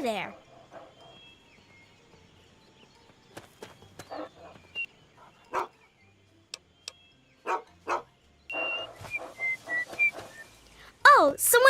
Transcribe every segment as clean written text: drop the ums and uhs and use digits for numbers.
Hi there. Oh, someone...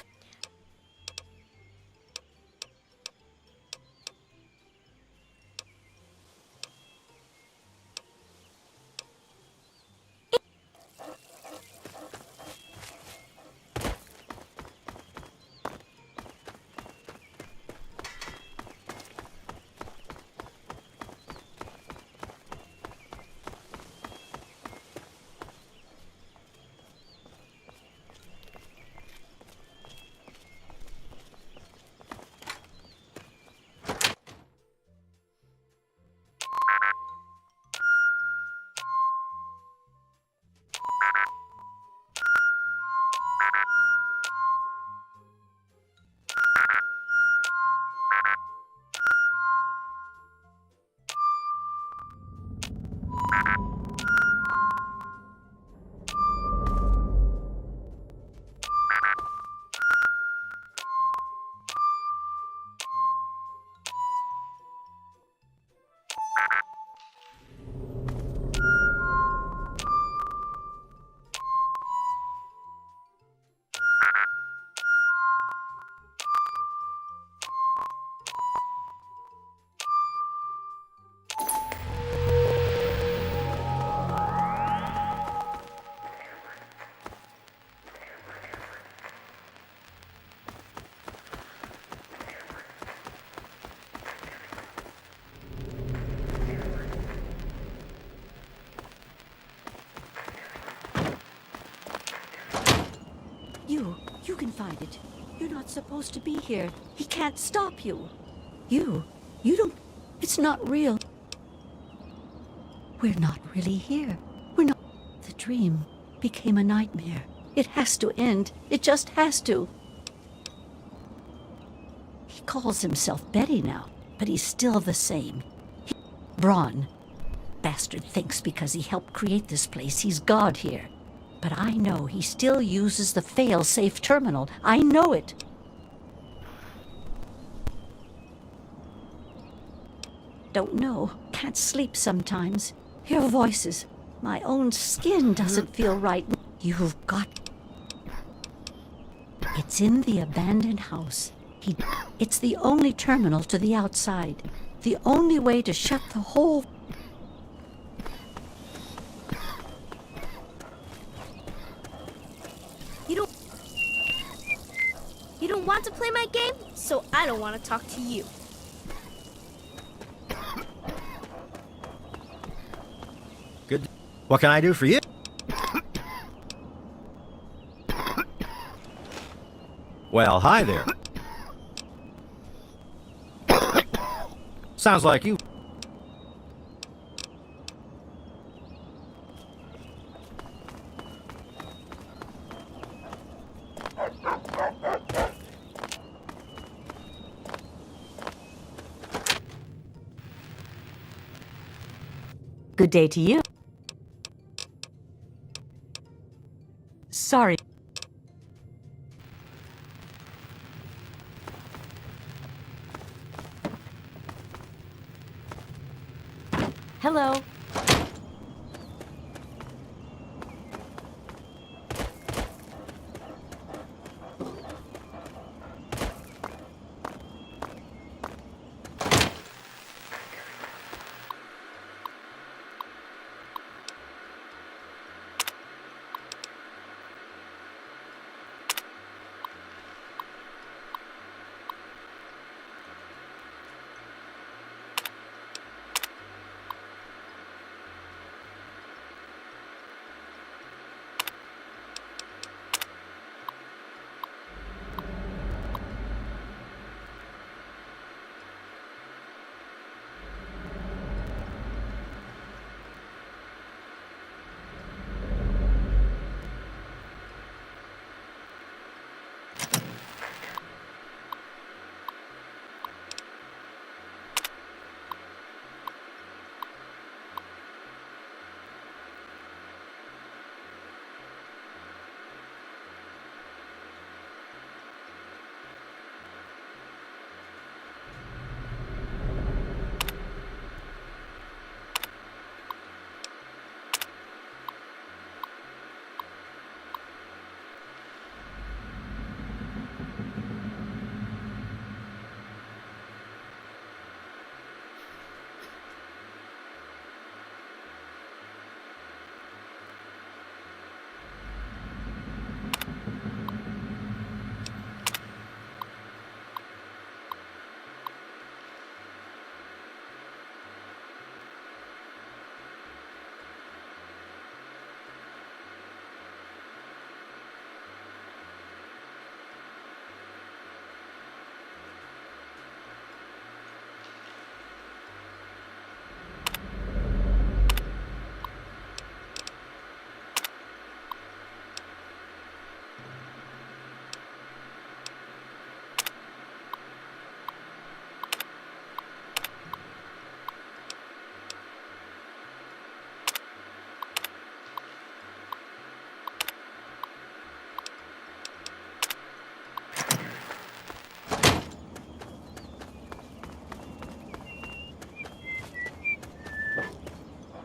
You can find it. You're not supposed to be here. He can't stop you. You don't... It's not real. We're not really here. We're not... The dream became a nightmare. It has to end. It just has to. He calls himself Betty now, but he's still the same. Braun. Bastard thinks because he helped create this place, he's God here. But I know he still uses the fail-safe terminal. I know it. Don't know. Can't sleep sometimes. Hear voices. My own skin doesn't feel right. You've got... It's in the abandoned house. It's the only terminal to the outside. The only way to shut the whole... You don't want to play my game, so I don't want to talk to you. Good. What can I do for you? Well, hi there. Sounds like you... Good day to you. Sorry. Hello.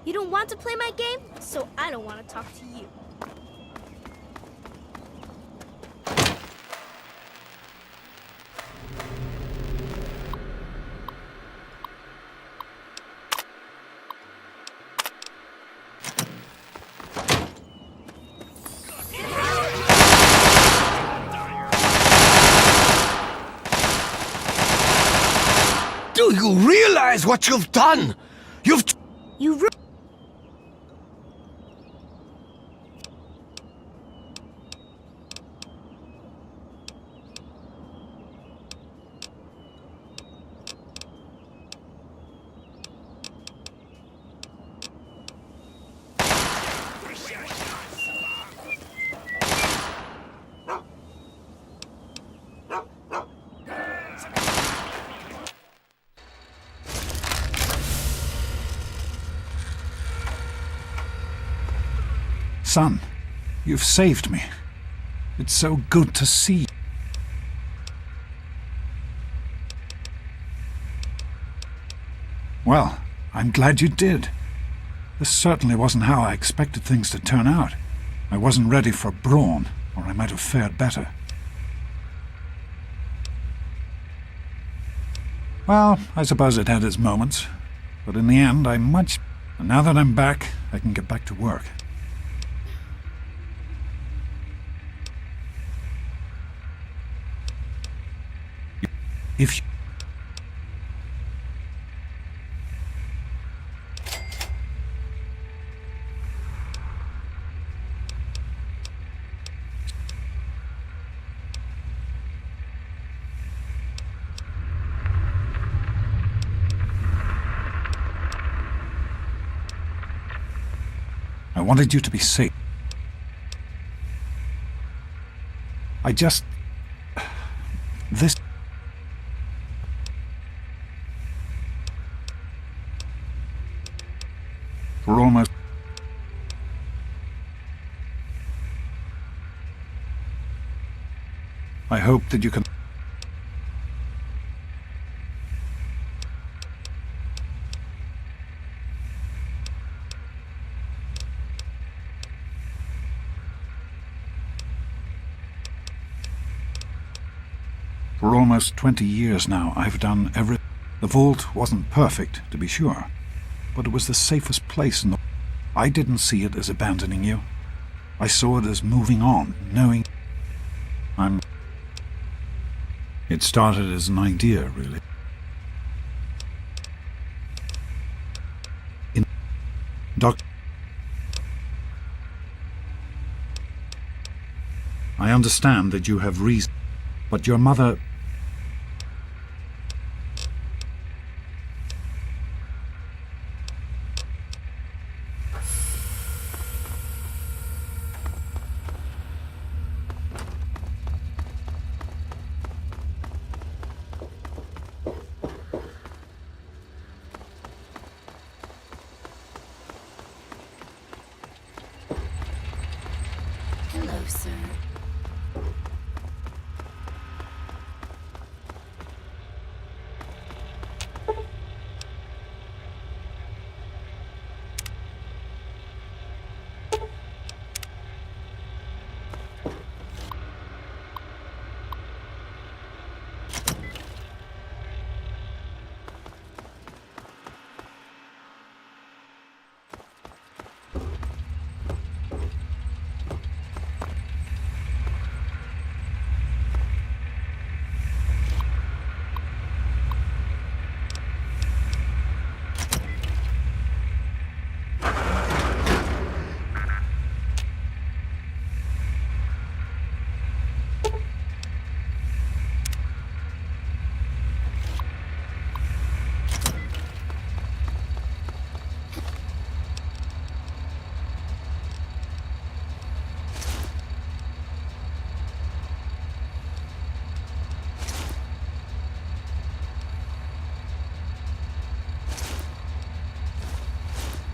You don't want to play my game, so I don't want to talk to you. Do you realize what you've done? You Son, you've saved me. It's so good to see. Well, I'm glad you did. This certainly wasn't how I expected things to turn out. I wasn't ready for brawn, or I might have fared better. Well, I suppose it had its moments. But in the end, And now that I'm back, I can get back to work. If you... I wanted you to be safe. This... We're almost... I hope that you can... For almost 20 years now, I've done everything. The vault wasn't perfect, to be sure, but it was the safest place in the... I didn't see it as abandoning you. I saw it as moving on, knowing... It started as an idea, really. I understand that you have reason, but your mother... Hello, sir.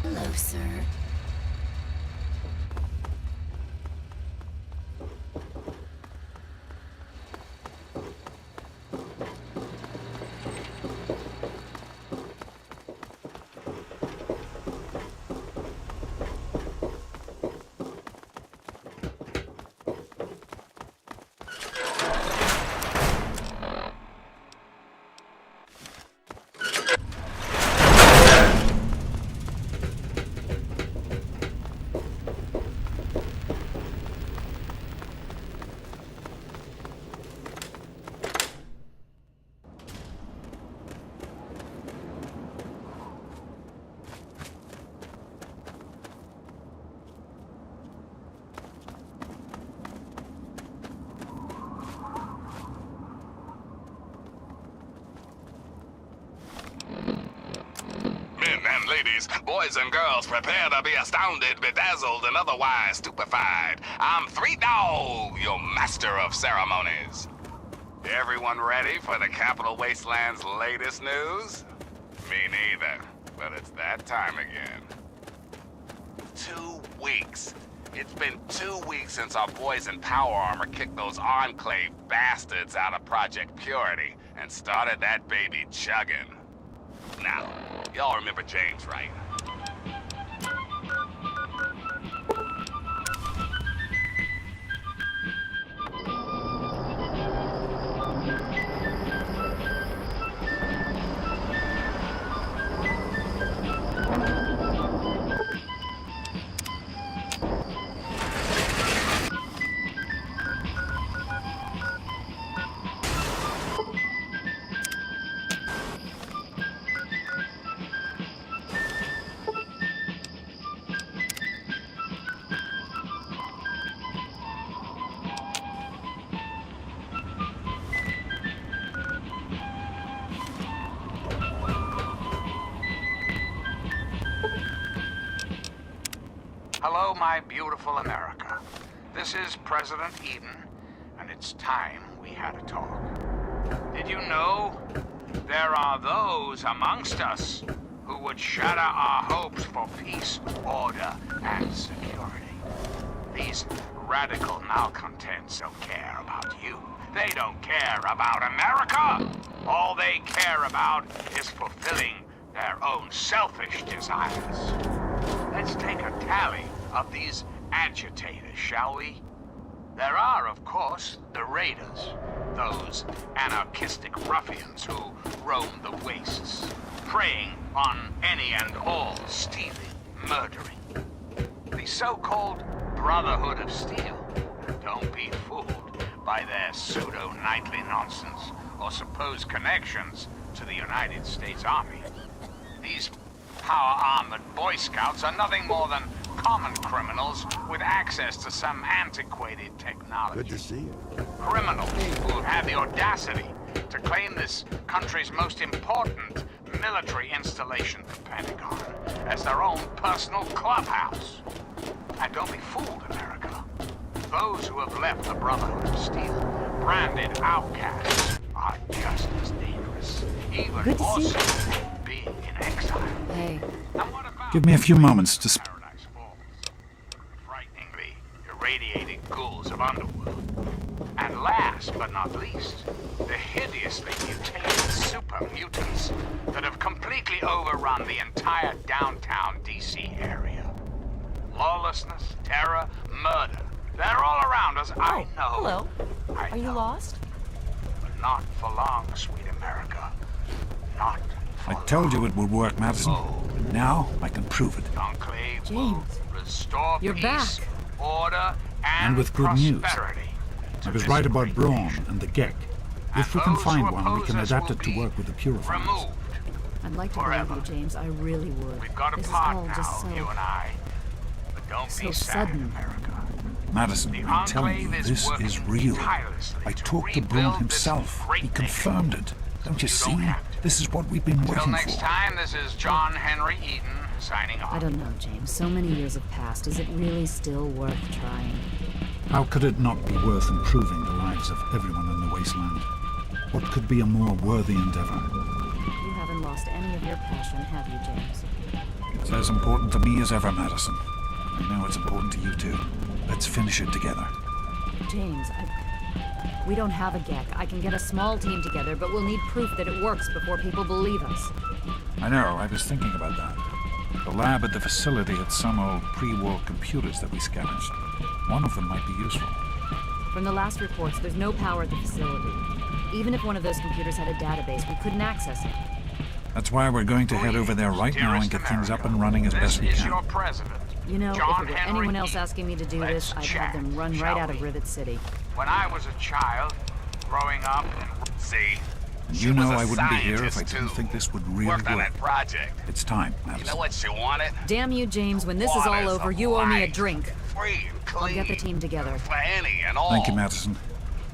Hello, sir. ceremonies. Boys and girls, prepare to be astounded, bedazzled, and otherwise stupefied. I'm Three Dog, your master of ceremonies. Everyone ready for the Capital Wasteland's latest news? Me neither, but it's that time again. 2 weeks. It's been 2 weeks since our boys in Power Armor kicked those Enclave bastards out of Project Purity and started that baby chugging. Now, y'all remember James, right? Hello, my beautiful America. This is President Eden, and it's time we had a talk. Did you know there are those amongst us who would shatter our hopes for peace, order, and security? These radical malcontents don't care about you. They don't care about America. All they care about is fulfilling their own selfish desires. Let's take a tally of these agitators, shall we? There are, of course, the raiders, those anarchistic ruffians who roam the wastes, preying on any and all stealing, murdering. The so-called Brotherhood of Steel. Don't be fooled by their pseudo-knightly nonsense or supposed connections to the United States Army. These power-armored Boy Scouts are nothing more than common criminals with access to some antiquated technology. Good to see you. Criminals who have had the audacity to claim this country's most important military installation, the Pentagon, as their own personal clubhouse. And don't be fooled, America. Those who have left the Brotherhood of Steel, branded outcasts, are just as dangerous, even more so being in exile. Hey. And what about Give me a few moments to Paradise Falls? Frighteningly irradiated ghouls of Underworld. And last but not least, the hideously mutated super mutants that have completely overrun the entire downtown DC area. Lawlessness, terror, murder. They're all around us, I know. Hello. I Are you know. lost? But not for long, sweet America. Not for I told you long. it would work, Madison. And now I can prove it. Enclave will James, restore you're peace, back. order, and with good news. prosperity to I was this right about great Braun nation. and the Gek. And If we can those find who one, we oppose can us adapt will it to be work with the Purifiers. removed. I'd like to Forever. believe you, James. I really would. We've got a This is part all now, just you and I. But don't so be sad, sudden. America. Madison, The I'm telling you, Enclave this working is real. tirelessly I to talked to rebuild Braun this himself. great He nation. confirmed it. Don't you You see? don't have to. This is what we've been Till working next for. time, this is John Henry Eden signing off. I don't know, James. So many years have passed. Is it really still worth trying? How could it not be worth improving the lives of everyone in the wasteland? What could be a more worthy endeavor? You haven't lost any of your passion, have you, James? It's as important to me as ever, Madison. I know it's important to you too. Let's finish it together. James, we don't have a GEC. I can get a small team together, but we'll need proof that it works before people believe us. I know, I was thinking about that. The lab at the facility had some old pre-war computers that we scavenged. One of them might be useful. From the last reports, there's no power at the facility. Even if one of those computers had a database, we couldn't access it. That's why we're going to head over there right now and get things up and running as best we This is can. your president. You know, John if it were Henry anyone else Eden. asking me to do Let's this, I'd chat, have them run shall right out of we? Rivet City. When I was a child, growing up in... See? And she you know was a I wouldn't be here if I scientist, didn't too. think this would really Worked on work. that project. It's time, You know Madison. what she wanted? Damn you, James, when this is all Waters over, of you owe me a light, drink. Free and I'll clean. get the team together. For any and all. Thank you, Madison.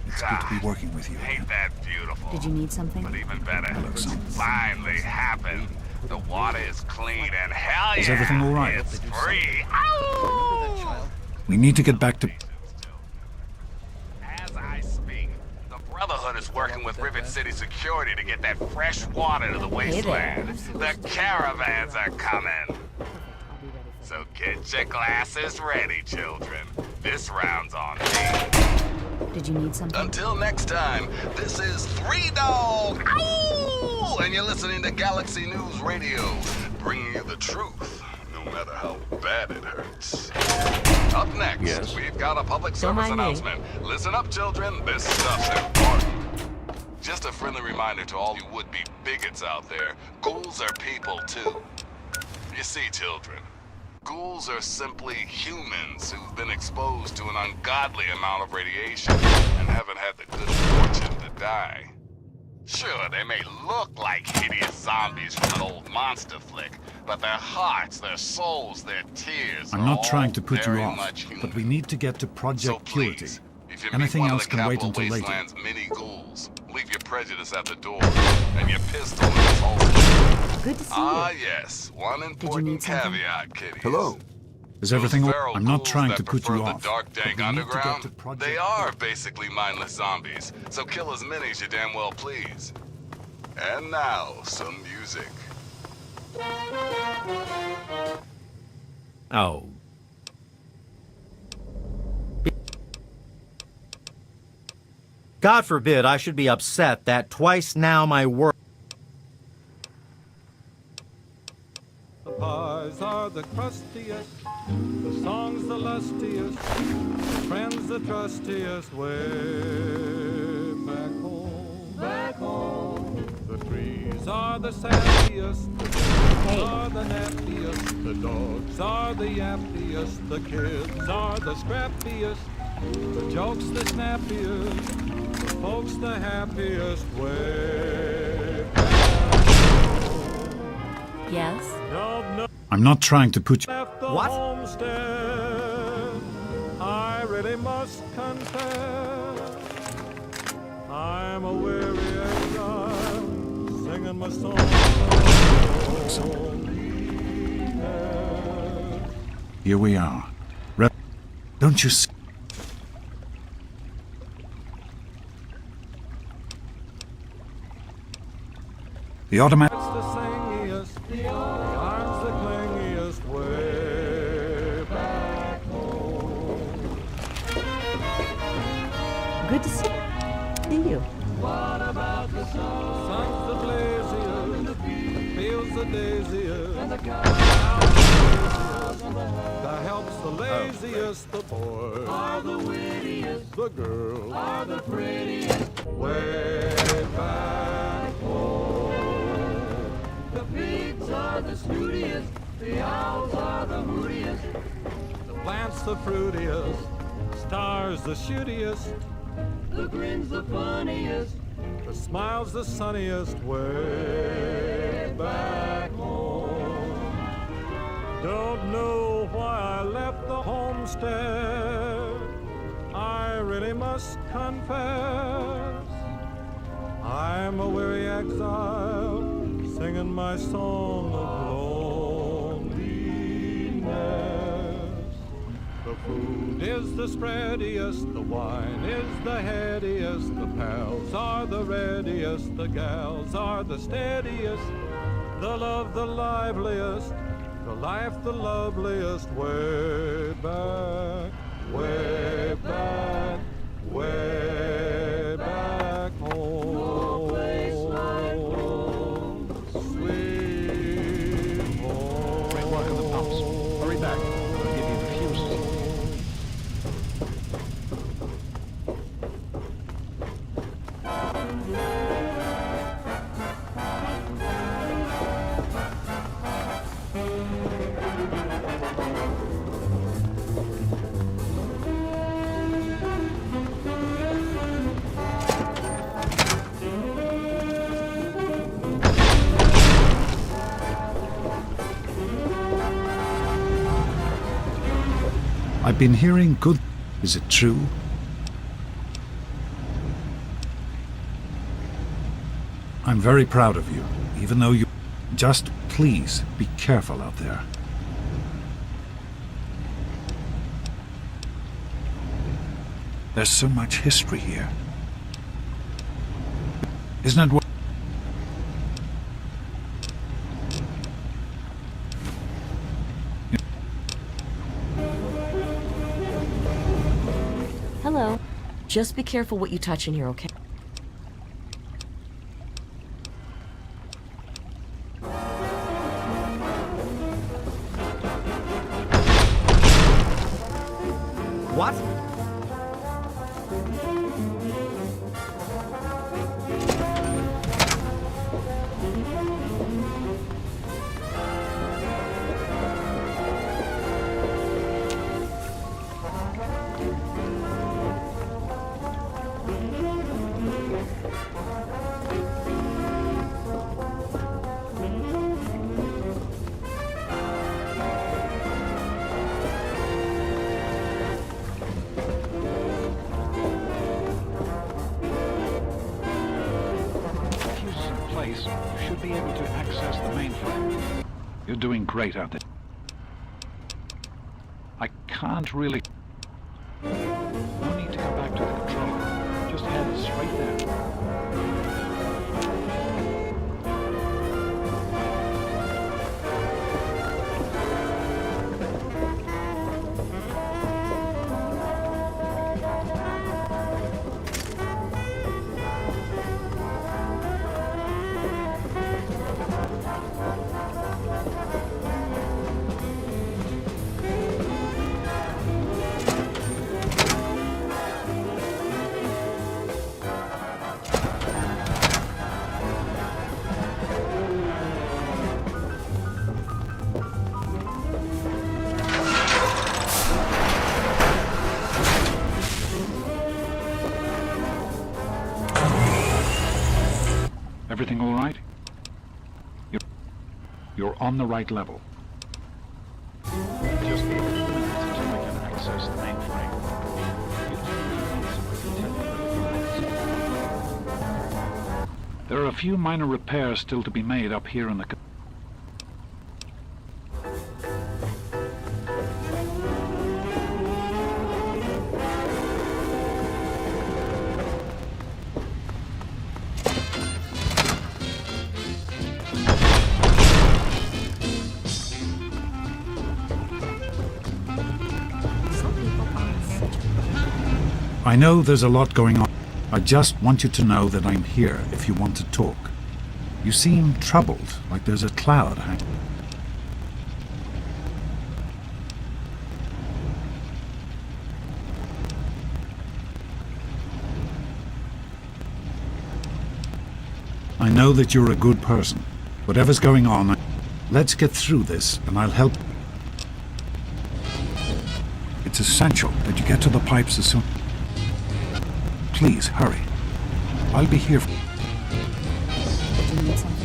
It's good to be God, working with you. Ain't that beautiful? Did you need something? But even better, Hello, son. finally happened. The water is clean and hell yeah, Is everything all right? it's free. Ow! We need to get back to... As I speak, the Brotherhood is working with Rivet City Security to get that fresh water to the wasteland. The caravans are coming. So get your glasses ready, children. This round's on me. Did you need something? Until next time, this is Three Dog. Ow! And you're listening to Galaxy News Radio, bringing you the truth, no matter how bad it hurts. Up next, we've got a public service announcement. Listen up, children. This stuff's important. Just a friendly reminder to all you would-be bigots out there. Ghouls are people, too. You see, children, ghouls are simply humans who've been exposed to an ungodly amount of radiation and haven't had the good fortune to die. Sure, they may look like hideous zombies from an old monster flick, but their hearts, their souls, their tears I'm are not all trying to put you very off, much human. but we need to get to So Project Purity. please, if you Anything meet one else of the can wait Capital until later. Wasteland's mini ghouls, leave your prejudice at the door and your pistol in its holster. Good to see Ah, you. yes, one you important need something? caveat, kiddies. Hello. Is everything all... Feral I'm not ghouls trying that to put you prefer the off, dark, but dank we need to get underground, to Project they are basically mindless zombies, so kill as many as you damn well please. And now, some music. Oh. God forbid I should be upset that twice now my work. The pies are the crustiest, the songs the lustiest, the friends the trustiest, way back home. Back home. The trees are the sappiest, the trees are the nappiest, the dogs are the yappiest, the kids are the scrappiest, the jokes the snappiest, the folks the happiest, way back home. Yes? I'm not trying to put you... Left the What? homestead, I really must confess, I'm a weary exile, singing my song. Here we are. Don't you see? The automatic... It's the singiest, the arms the clingiest, way back home. Good to see you. What about the sun? Sun's the blaziest, the fields the daisiest, and the that helps the laziest, the boys are the wittiest, the girls are the prettiest, way back home. The pigs are the snootiest, the owls are the moodiest, the plants the fruitiest, stars the shootiest, the grin's the funniest, the smile's the sunniest, way back home. Don't know why I left the homestead, I really must confess, I'm a weary exile, singing my song of loneliness. The food is the spreadiest, the wine is the headiest, the pals are the readiest, the gals are the steadiest, the love the liveliest, the life the loveliest, way back, way back, way back home. No place like home, sweet home. Great work on the pumps. Hurry back. I'll give you the fuses. I've been hearing good... Is it true? I'm very proud of you, even though you... Just please be careful out there. There's so much history here. Isn't it what? Hello. Just be careful what you touch in here, okay? What? Place, you should be able to access the mainframe. You're doing great out there. I can't really... No need to go back to the controller. Just head straight there. Everything all right? You're on the right level. Just give it a minute until I can access the mainframe. There are a few minor repairs still to be made up here in the... I know there's a lot going on. I just want you to know that I'm here if you want to talk. You seem troubled, like there's a cloud hanging. I know that you're a good person. Whatever's going on, let's get through this and I'll help. It's essential that you get to the pipes as soon. Please, hurry. I'll be here. Do you need something?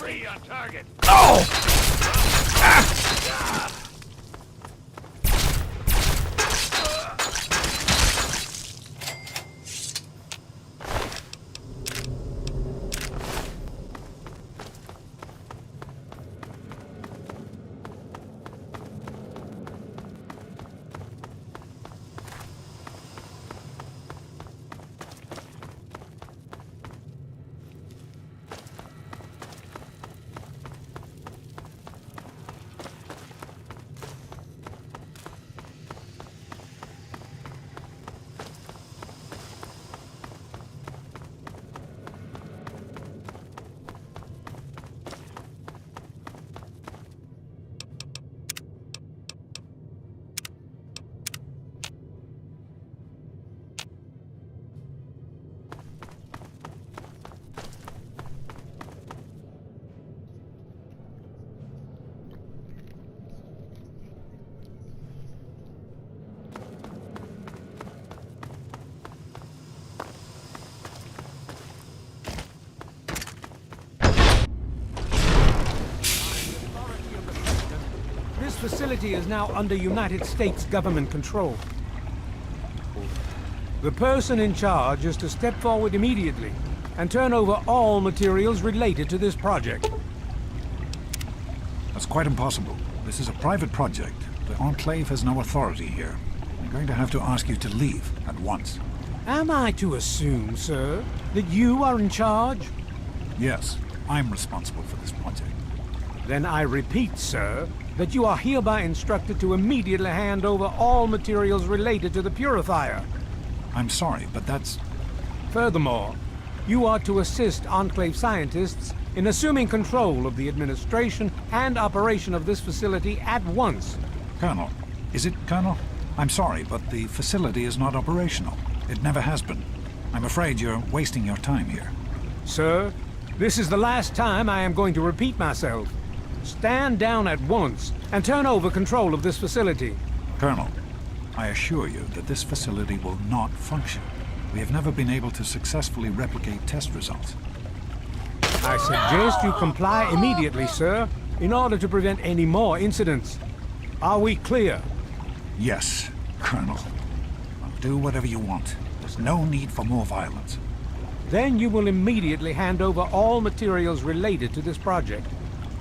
Three on target. This facility is now under United States government control. The person in charge is to step forward immediately and turn over all materials related to this project. That's quite impossible. This is a private project. The Enclave has no authority here. I'm going to have to ask you to leave at once. Am I to assume, sir, that you are in charge? Yes, I'm responsible for this project. Then I repeat, sir, that you are hereby instructed to immediately hand over all materials related to the purifier. I'm sorry, but that's... Furthermore, you are to assist Enclave scientists in assuming control of the administration and operation of this facility at once. Colonel, is it, Colonel? I'm sorry, but the facility is not operational. It never has been. I'm afraid you're wasting your time here. Sir, this is the last time I am going to repeat myself. Stand down at once and turn over control of this facility. Colonel, I assure you that this facility will not function. We have never been able to successfully replicate test results. I suggest you comply immediately, sir, in order to prevent any more incidents. Are we clear? Yes, Colonel. I'll do whatever you want. There's no need for more violence. Then you will immediately hand over all materials related to this project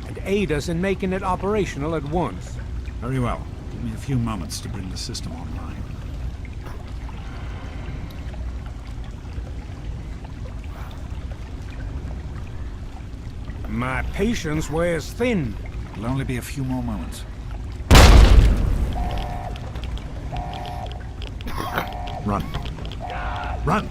and aid us in making it operational at once. Very well. Give me a few moments to bring the system online. My patience wears thin. It'll only be a few more moments. Run. Run!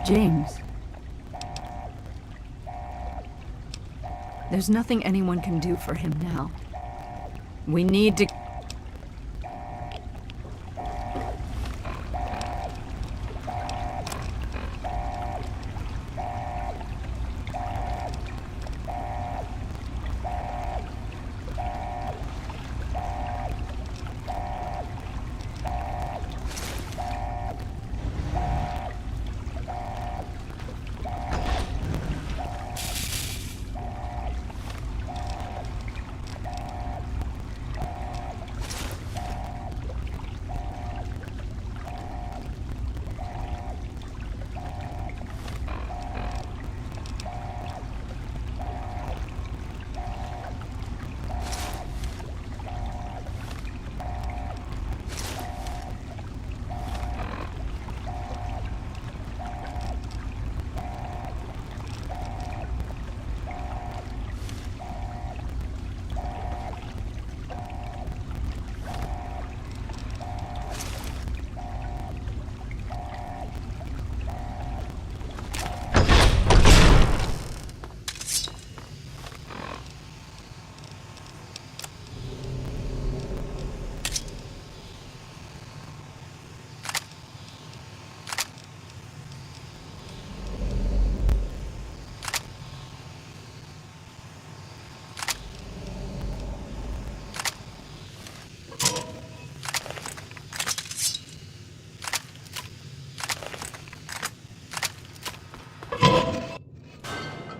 James. There's nothing anyone can do for him now. We need to...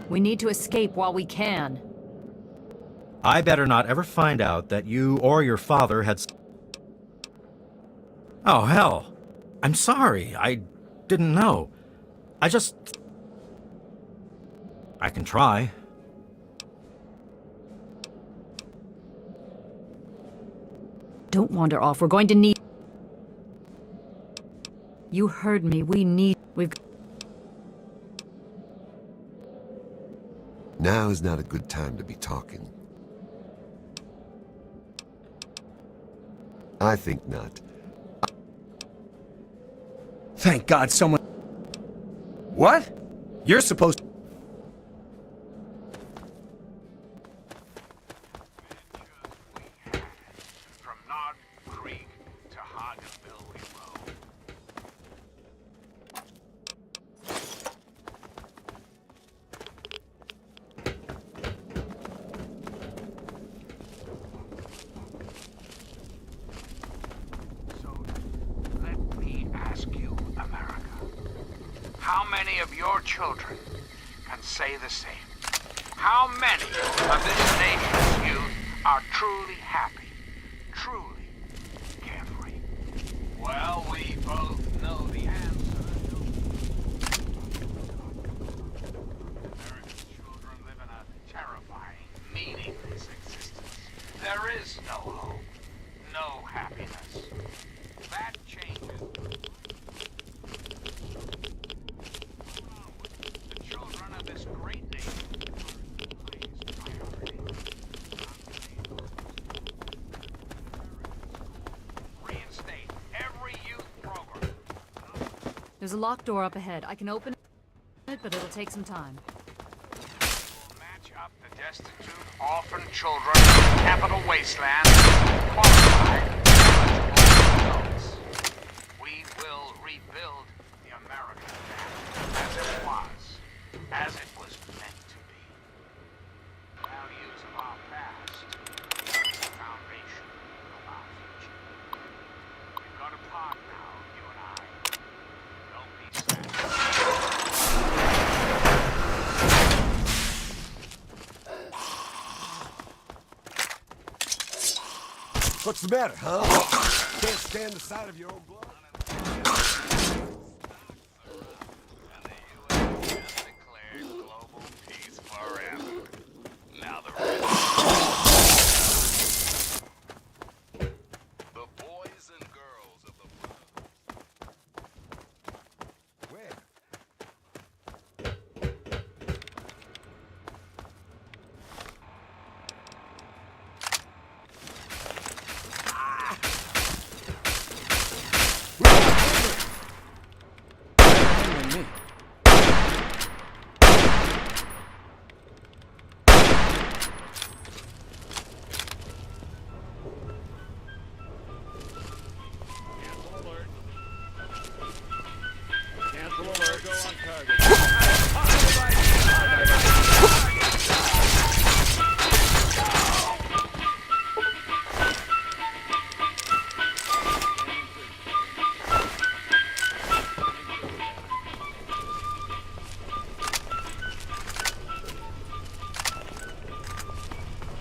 We need to escape while we can. I better not ever find out that you or your father had... Oh, hell. I'm sorry. I didn't know. I can try. Don't wander off. We're going to need... You heard me. We've... Now is not a good time to be talking. I think not. Thank God someone... What? You're supposed to... From Nod Creek to Hodgenville we rode. So, let me ask you, America. How many of your children can say the same? How many of this nation's youth are truly happy, truly carefree? Well, we both know the answer. American children live in a terrifying, meaningless existence. There is no hope, no happiness. That changes. The children of this great nation are the highest priority. Reinstate every youth program. There's a locked door up ahead. I can open it, but it'll take some time. We'll match up the destitute, orphan children of the capital wasteland with qualified, eligible adults. We will rebuild the American family as it was meant to be. Values of our past are the foundation of our future. We've got a part now, you and I. Don't be sad. What's the matter, huh? Can't stand the sight of your own blood?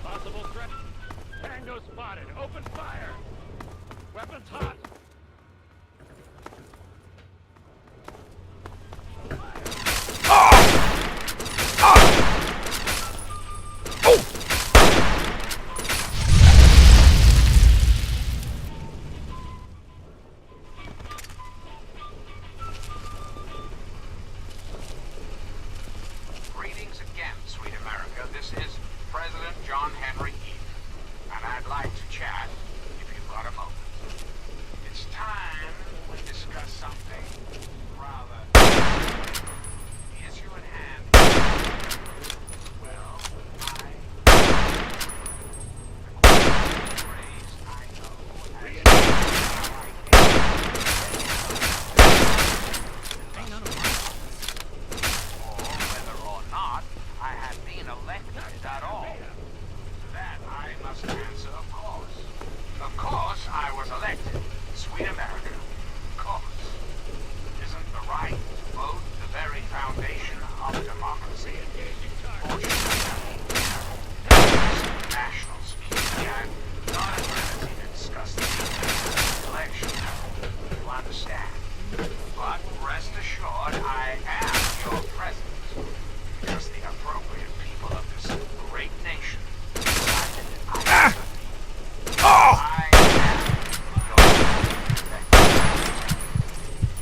Possible threat. Tango spotted. Open fire. Weapons hot. Greetings again, sweet America. This is President John Henry Eden, and I'd like to chat if you've got a moment. It's time we discuss something rather... The issue at hand. Well, the question raised, I know, not I had been elected at all. To that I must answer, of course. Of course I was elected. Sweet America. Of course. Isn't the right to vote the very foundation of democracy? National security and not at liberty to discuss the election. You understand? But rest assured, I am your president. Because the appropriate people of this great nation decided I am your president.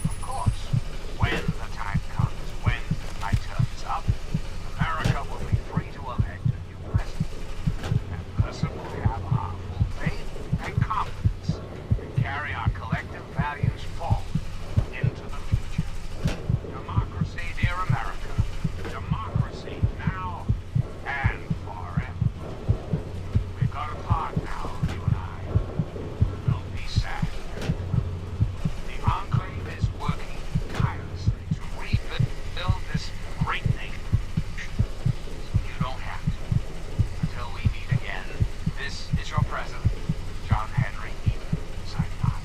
Of course, when the time comes, when my term is up, America will be free to elect a new president. That person will have our full faith and confidence and carry our collective values forward into the future. Democracy, dear America. Democracy now and forever. We've got a part now, you and I. Don't be sad. The Enclave is working tirelessly to rebuild this great nation. So you don't have to. Until we meet again, this is your president, John Henry Eden, signing off.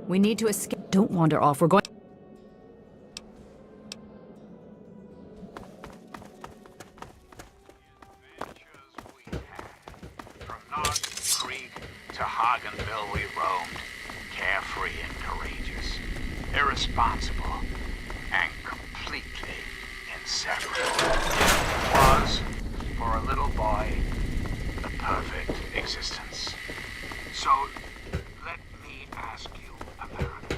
We need to escape. Don't wander off. We're going. From North Creek to Hagenville we roamed, carefree and courageous, irresponsible, and completely inseparable. It was, for a little boy, the perfect existence. So, let me ask you, America,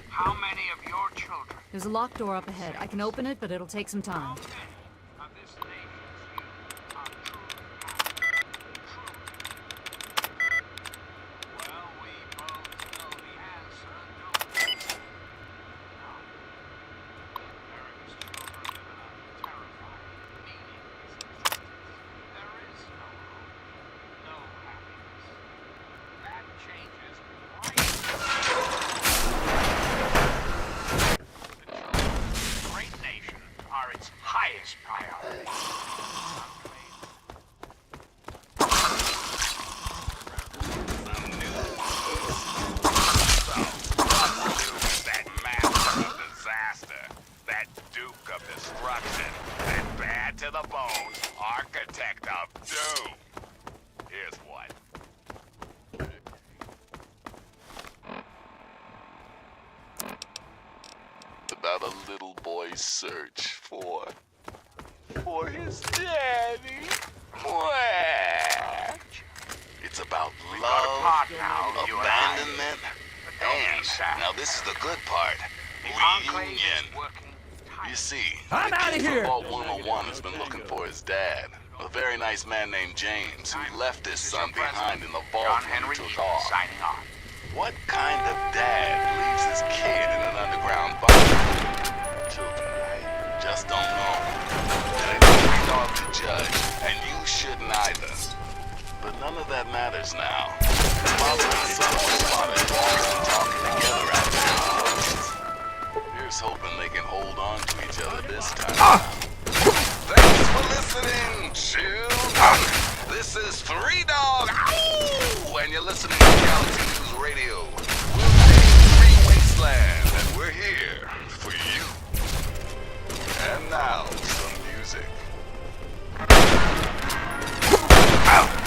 how many of your children... There's a locked door up ahead. I can open it, but it'll take some time. of this nation's youth are Well, we both know the answer, don't we? No. America's children live in a about a little boy's search for his daddy. Mwah. It's about love, abandonment, and now this is the good part, reunion. You see, I'm the outta kid here. from Vault 101 has been looking for his dad. A very nice man named James, who left his son behind in the vault when he took off. Signing off. What kind of dad leaves his kid in an underground bunker? Children, I just don't know. And it's my dog to judge, and you shouldn't either. But none of that matters now. Father and son were spotted walking and talking together out there in the woods. Here's hoping they can hold on to each other this time. Thanks for listening, children. This is Three Dog, ow! And you're listening to Galaxy News Radio. We're Free Wasteland, and we're here for you. And now, some music. Ow!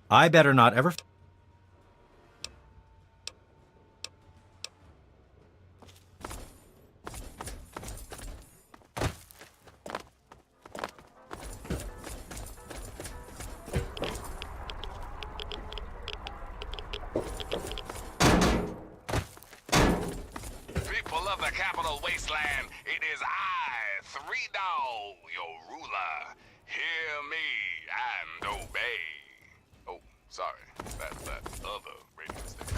I better not ever... People of the capital wasteland, it is I, Three Dog, your ruler. Hear me and obey. Oh, sorry, that's that other radio station.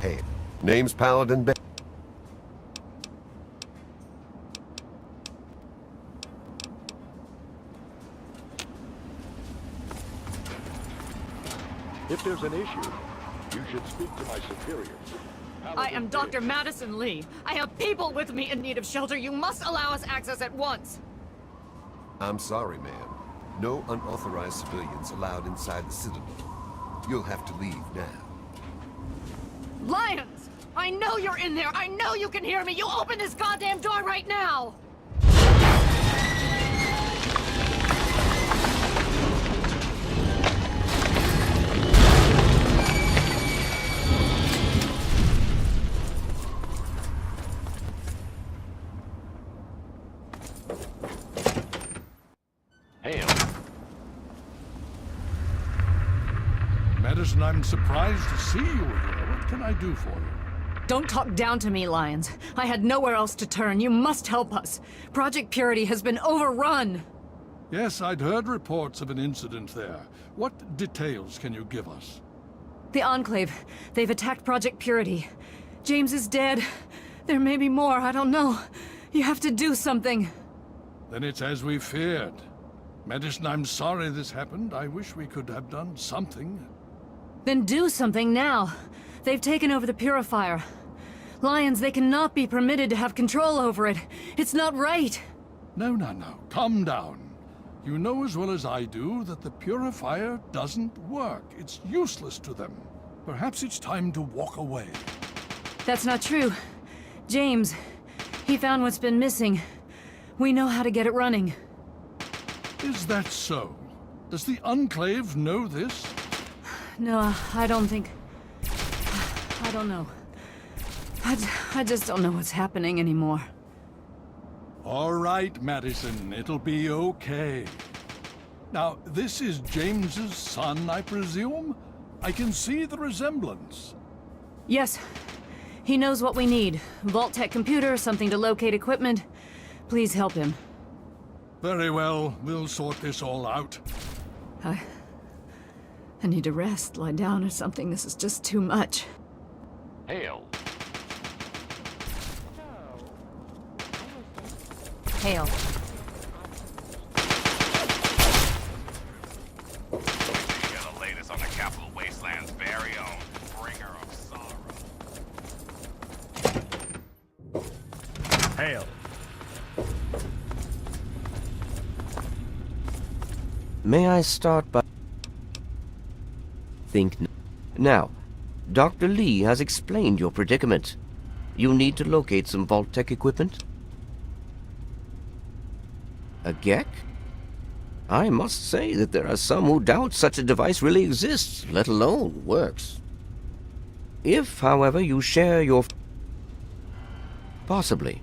Hey, name's Paladin Ben. If there's an issue, you should speak to my superiors. I am Dr. Madison Lee. I have people with me in need of shelter. You must allow us access at once. I'm sorry, ma'am. No unauthorized civilians allowed inside the Citadel. You'll have to leave now. Lions! I know you're in there! I know you can hear me! You open this goddamn door right now! Hail. Madison, I'm surprised to see you here. What can I do for you? Don't talk down to me, Lions. I had nowhere else to turn. You must help us. Project Purity has been overrun. Yes, I'd heard reports of an incident there. What details can you give us? The Enclave. They've attacked Project Purity. James is dead. There may be more. I don't know. You have to do something. Then it's as we feared. Madison, I'm sorry this happened. I wish we could have done something. Then do something now. They've taken over the Purifier. Lions, they cannot be permitted to have control over it. It's not right. No. Calm down. You know as well as I do that the Purifier doesn't work. It's useless to them. Perhaps it's time to walk away. That's not true. James, he found what's been missing. We know how to get it running. Is that so? Does the Enclave know this? No, I don't think... I don't know. I just don't know what's happening anymore. All right, Madison, it'll be okay. Now, this is James's son, I presume? I can see the resemblance. Yes. He knows what we need. Vault-Tec computer, something to locate equipment. Please help him. Very well. We'll sort this all out. I need to rest, lie down or something. This is just too much. Hail. Hail. You're the latest on the Capital Wasteland's very own bringer of sorrow. Hail. May I start by... Now, Dr. Lee has explained your predicament. You need to locate some Vault-Tec equipment. A GEC? I must say that there are some who doubt such a device really exists, let alone works. If, however, you share your... Possibly.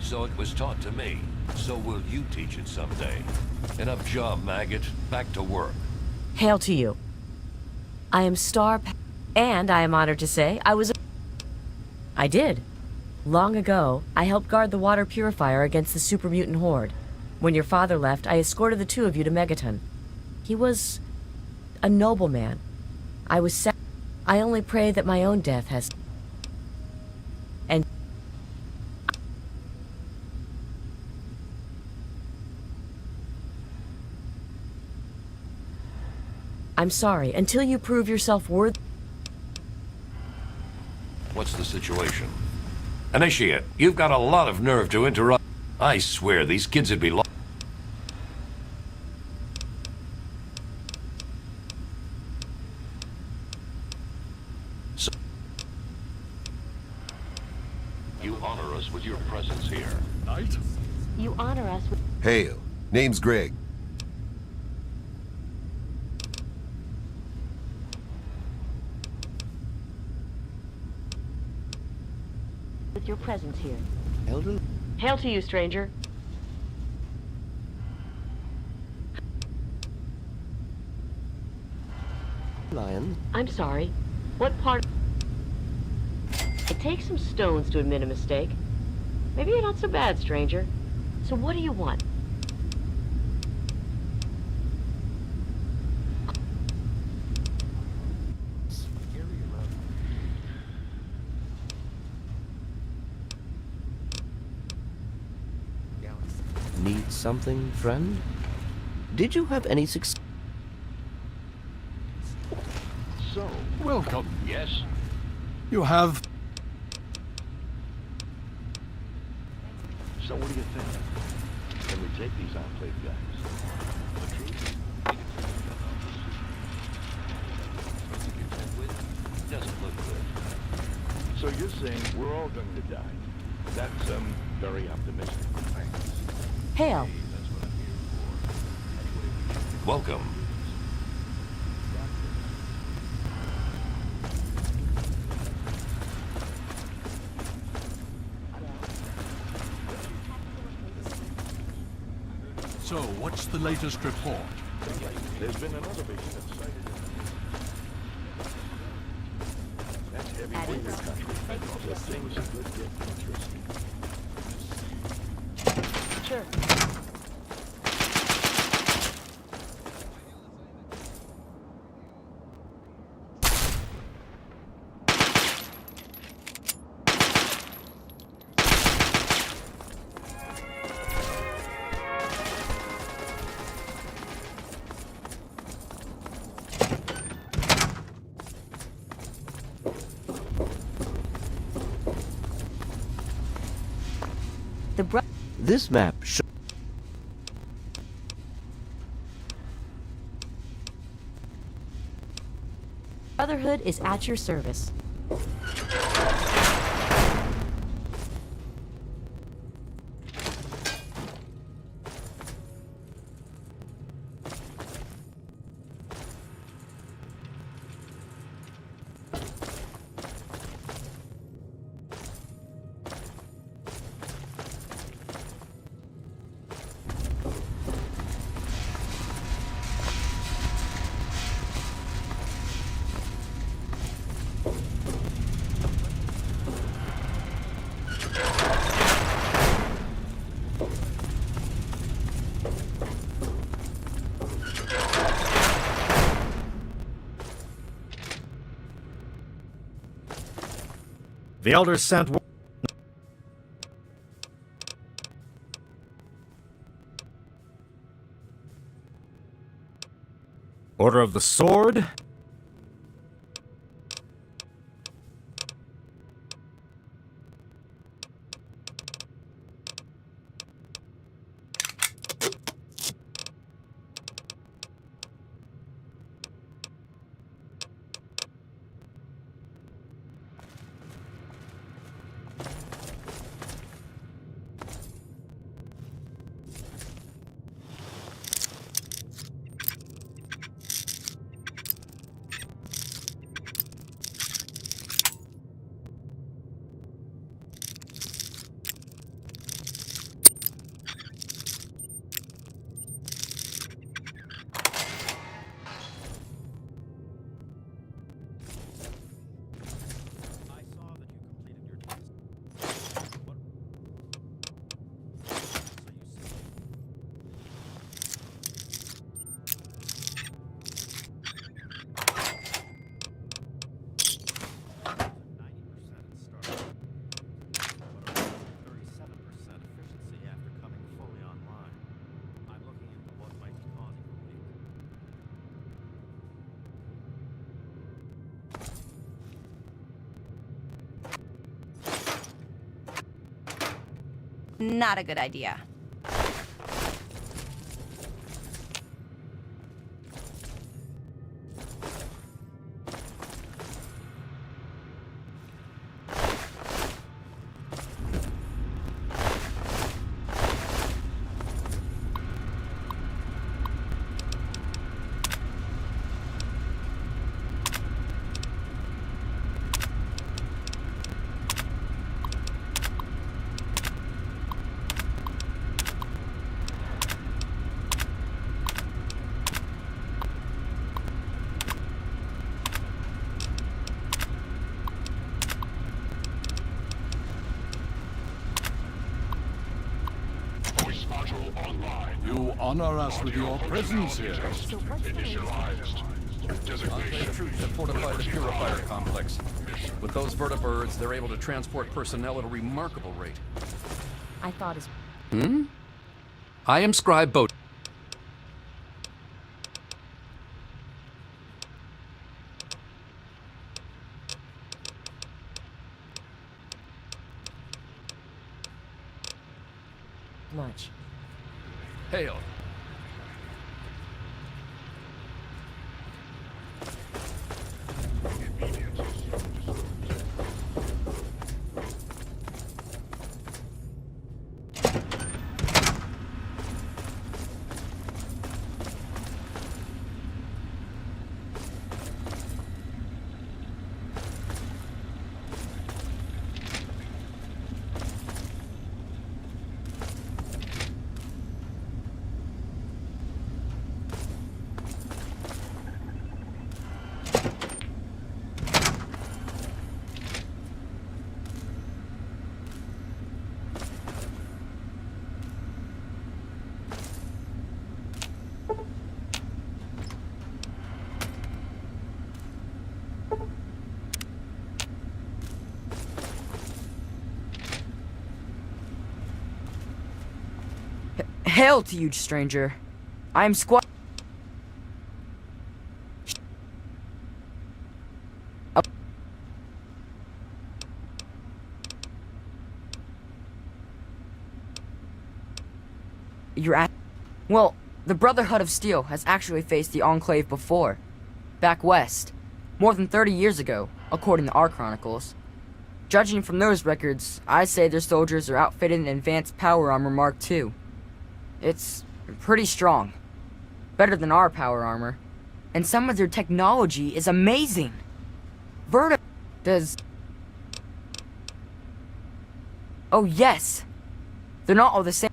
So it was taught to me. So will you teach it someday. Enough job, maggot. Back to work. Hail to you. I am and I am honored to say I did. Long ago, I helped guard the water purifier against the super mutant horde. When your father left, I escorted the two of you to Megaton. He was a noble man. I was sad. I only pray that my own death has... And... I'm sorry, until you prove yourself worthy... What's the situation? Initiate, you've got a lot of nerve to interrupt. I swear these kids would be lost. You honor us with your presence here. Knight? You honor us with... Hail. Name's Greg. with your presence here. Elder? Hail to you, stranger. Lion? I'm sorry. What part... It takes some stones to admit a mistake. Maybe you're not so bad, stranger. So what do you want? Need something, friend? Did you have any success? So, welcome. Yes? You have... So what do you think? Can we take these Enclave guys? The truth? Doesn't look good. So you're saying we're all going to die? That's, very optimistic. Thanks. Hail. Welcome. So, what's the latest report? There's been another big ship sighted. That's heavy in your country. So things could get interesting. Sure. This map Brotherhood is at your service. The elders sent Order of the Sword. Not a good idea. You honor us with your presence here. Initialized. Designation. Troops have fortified the purifier complex. With those vertibirds, they're able to transport personnel at a remarkable rate. I thought as... I am Scribe Boat. Much. Hail. Hail to you, stranger. I am Squad. You're at. Well, the Brotherhood of Steel has actually faced the Enclave before. Back west. More than 30 years ago, according to our chronicles. Judging from those records, I say their soldiers are outfitted in advanced power armor Mark II. It's pretty strong. Better than our power armor. And some of their technology is amazing. Does... Oh yes. They're not all the same.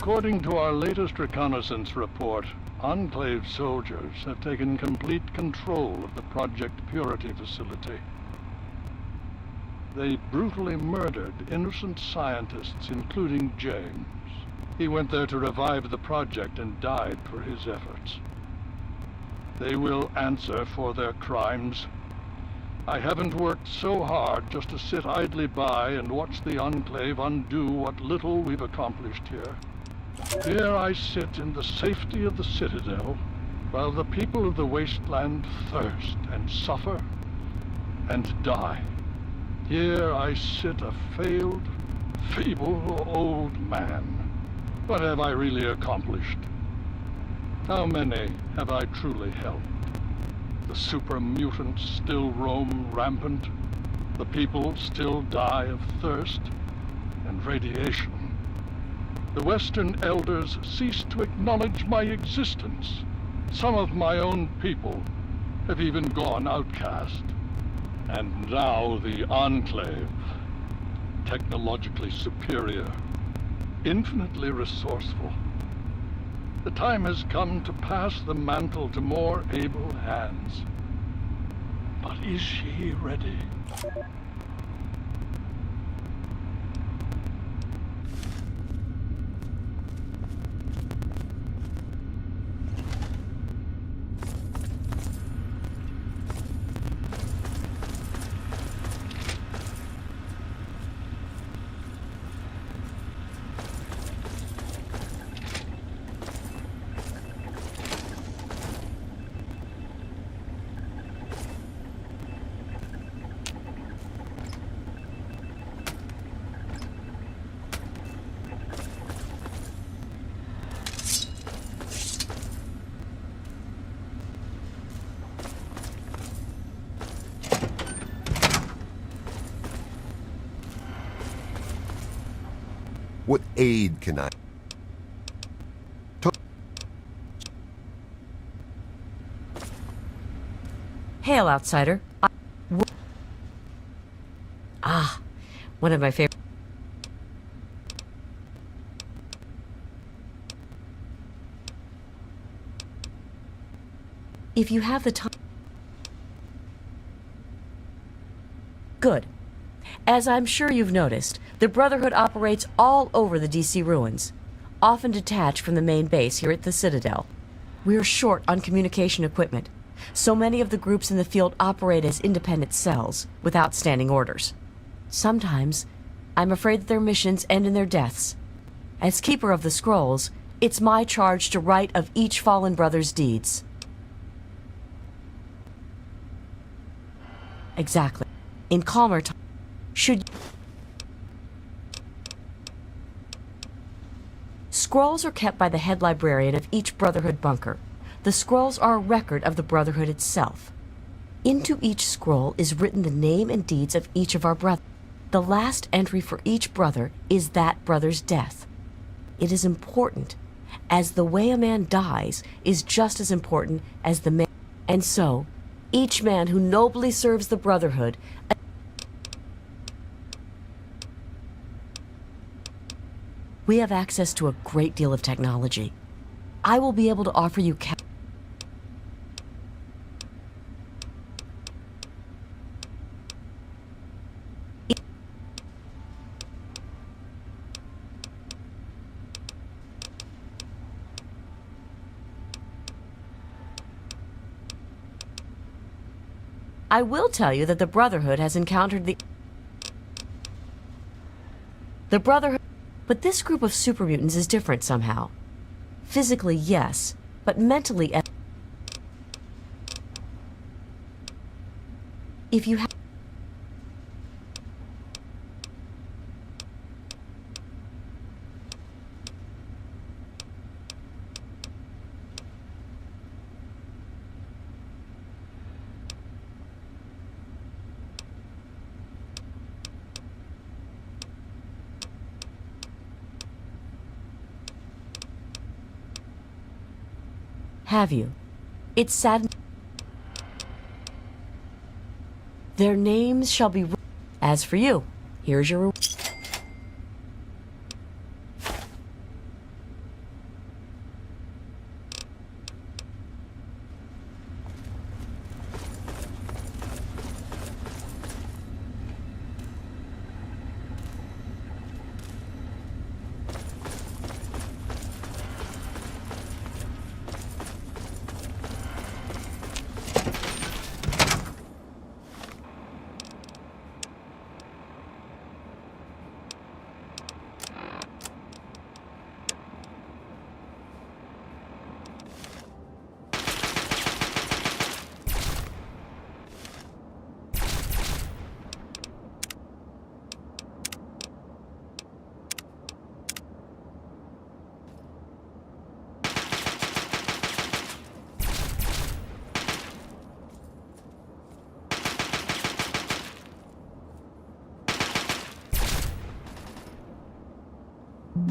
According to our latest reconnaissance report, Enclave soldiers have taken complete control of the Project Purity facility. They brutally murdered innocent scientists, including James. He went there to revive the project and died for his efforts. They will answer for their crimes. I haven't worked so hard just to sit idly by and watch the Enclave undo what little we've accomplished here. Here I sit in the safety of the Citadel, while the people of the wasteland thirst and suffer and die. Here I sit a failed, feeble old man. What have I really accomplished? How many have I truly helped? The super mutants still roam rampant. The people still die of thirst and radiation. The Western elders cease to acknowledge my existence. Some of my own people have even gone outcast. And now the Enclave, technologically superior, infinitely resourceful. The time has come to pass the mantle to more able hands. But is she ready? What aid can I... Hail, outsider. One of my favorite. If you have the time. Good. As I'm sure you've noticed, the Brotherhood operates all over the DC ruins, often detached from the main base here at the Citadel. We're short on communication equipment, so many of the groups in the field operate as independent cells, without standing orders. Sometimes, I'm afraid that their missions end in their deaths. As Keeper of the Scrolls, it's my charge to write of each fallen brother's deeds. Exactly. In calmer times, should... Scrolls are kept by the head librarian of each Brotherhood bunker. The scrolls are a record of the Brotherhood itself. Into each scroll is written the name and deeds of each of our brothers. The last entry for each brother is that brother's death. It is important, as the way a man dies is just as important as the man. And so, each man who nobly serves the Brotherhood. We have access to a great deal of technology. I will be able to offer you I will tell you that the Brotherhood has encountered the Brotherhood, but this group of super mutants is different somehow. Physically, yes, but mentally, if you have you? It's sad. Their names shall be. As for you, here's your reward. I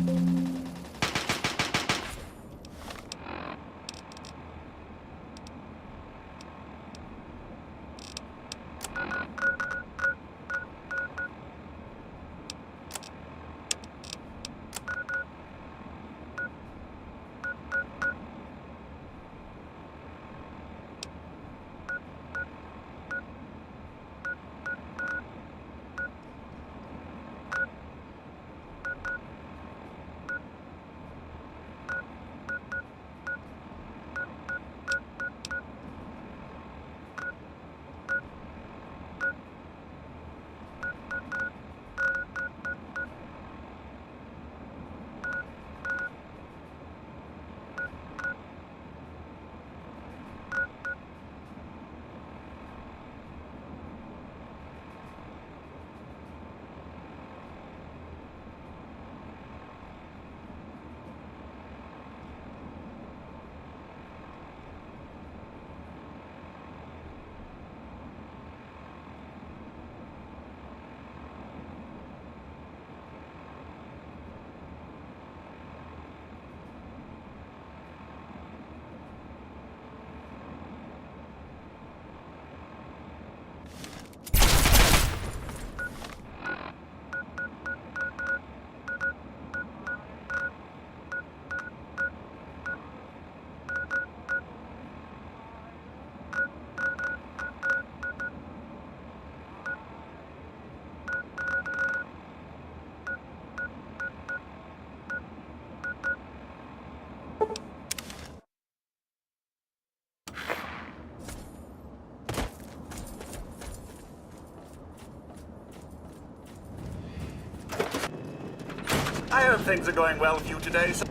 hope things are going well for you today, sir.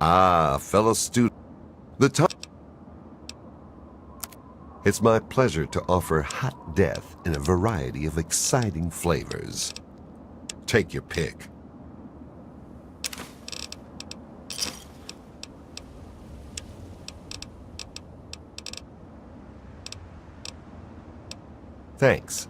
Ah, fellow student. The time. It's my pleasure to offer hot death in a variety of exciting flavors. Take your pick. Thanks.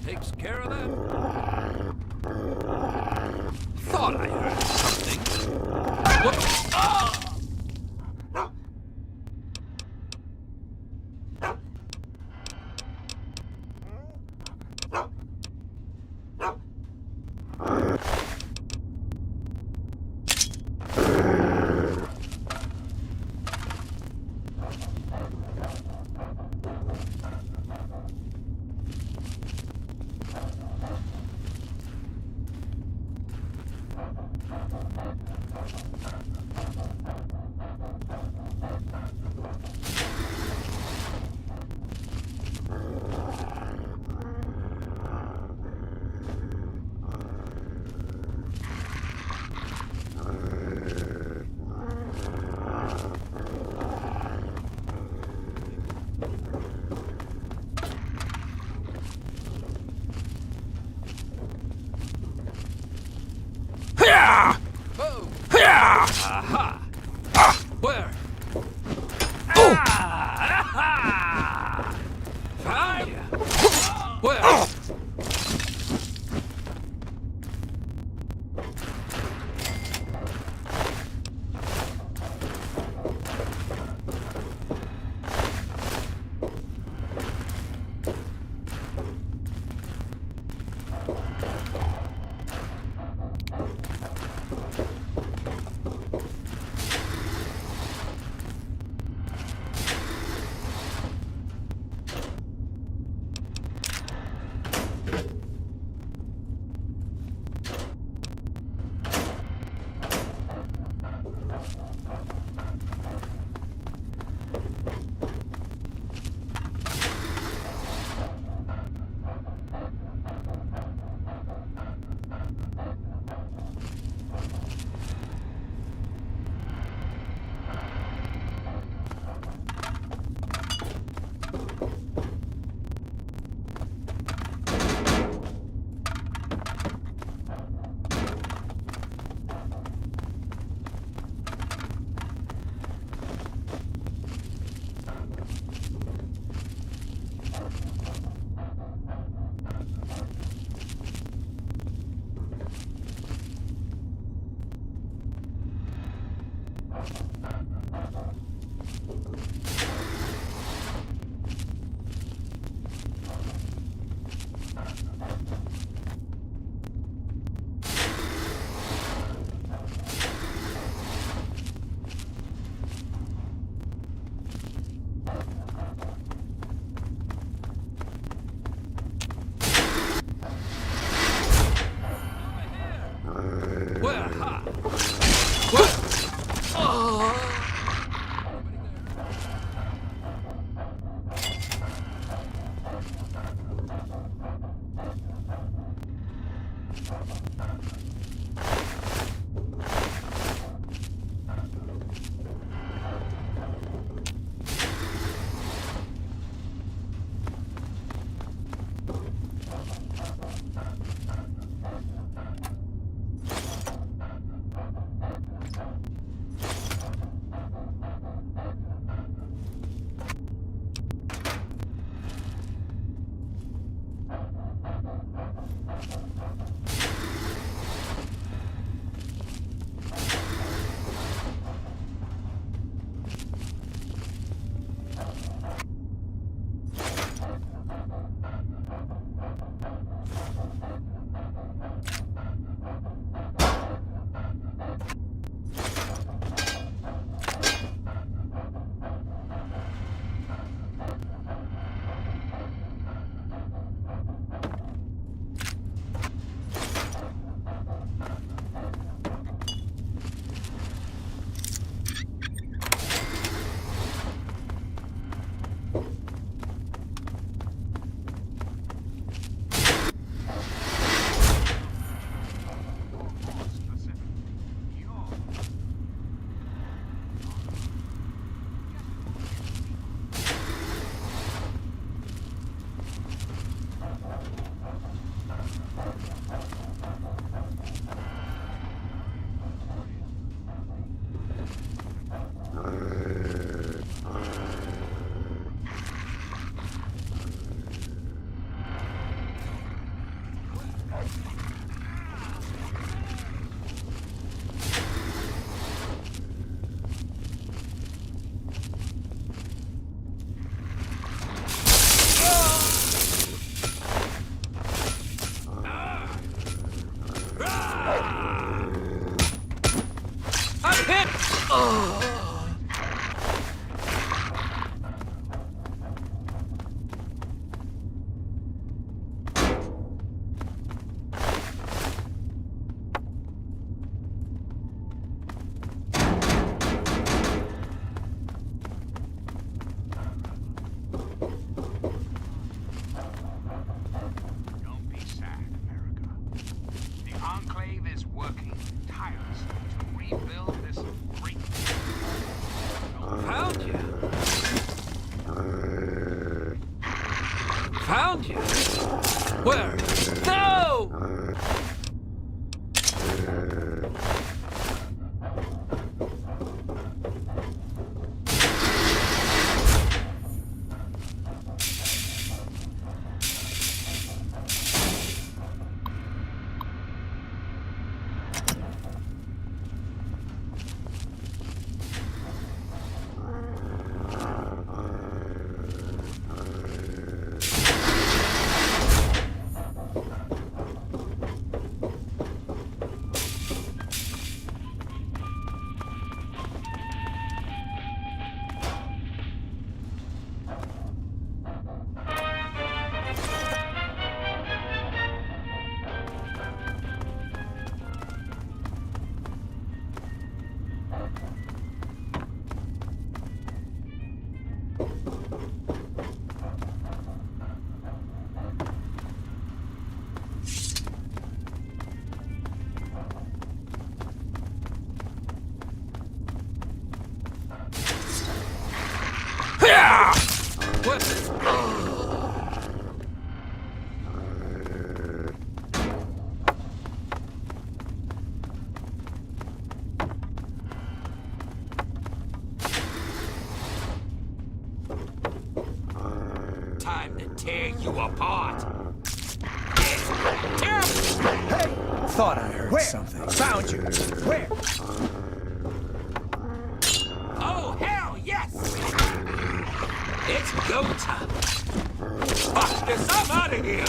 Takes care of that. Thought I heard something. What? Ah! Hiya! Aha! Where? Found you? Where? No! Time to tear you apart. Tear 'em. Hey! Thought I heard something. Found you. Where? Oh, hell yes! It's go time. Fuck this, I'm out of here!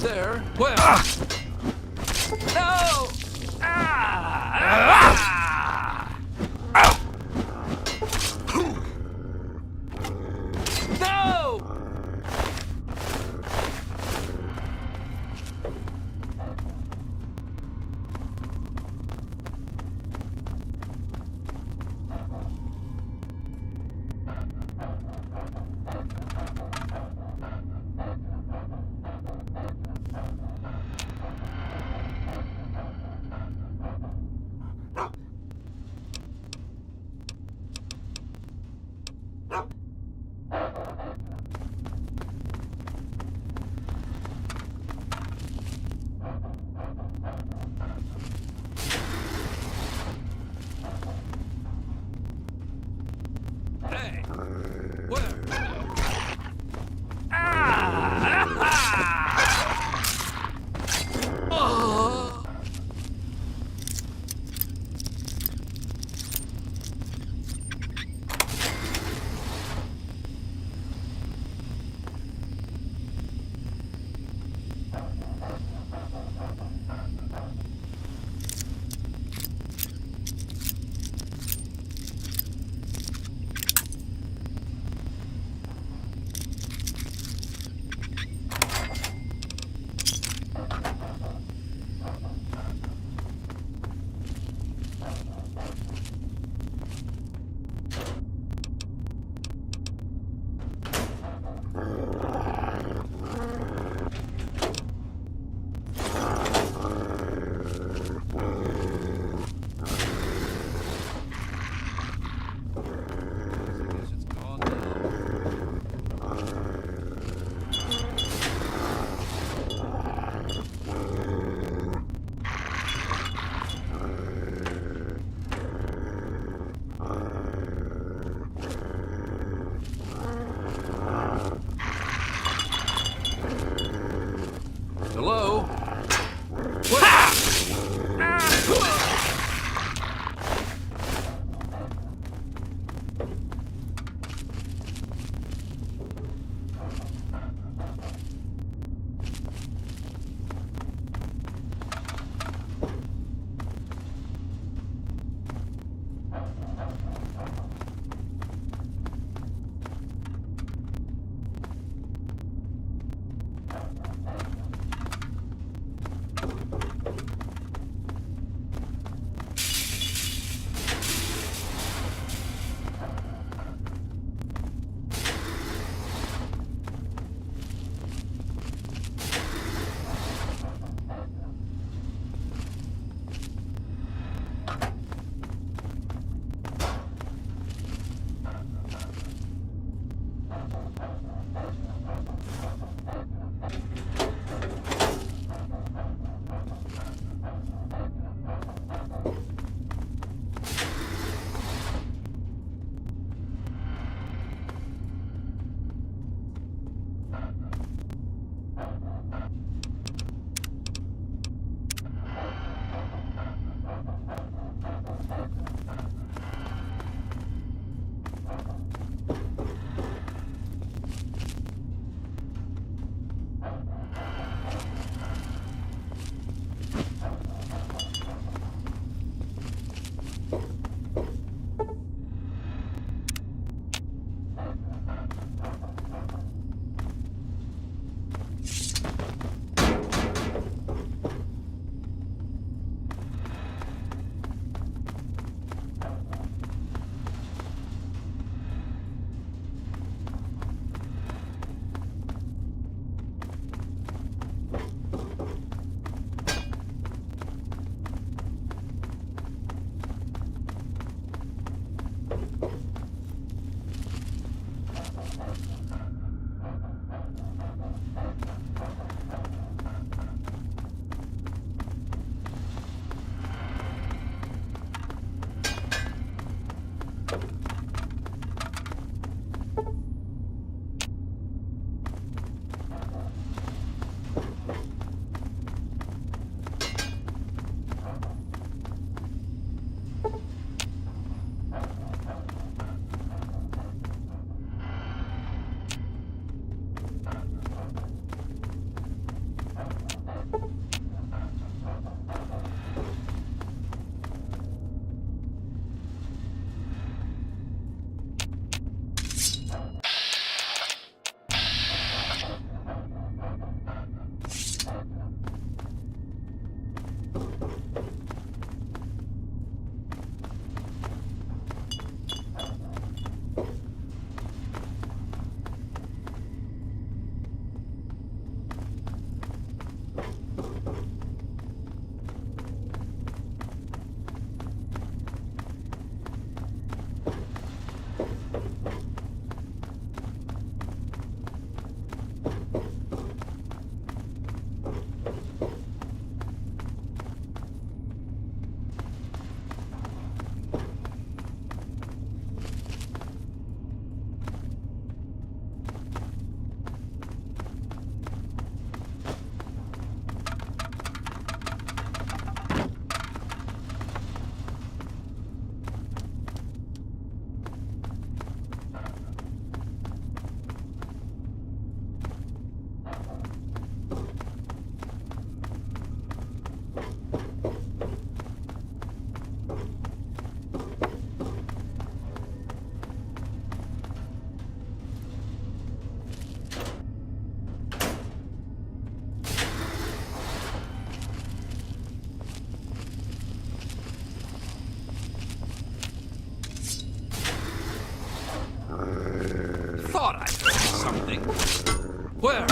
There. Where? No! No! Thought I heard something. Where?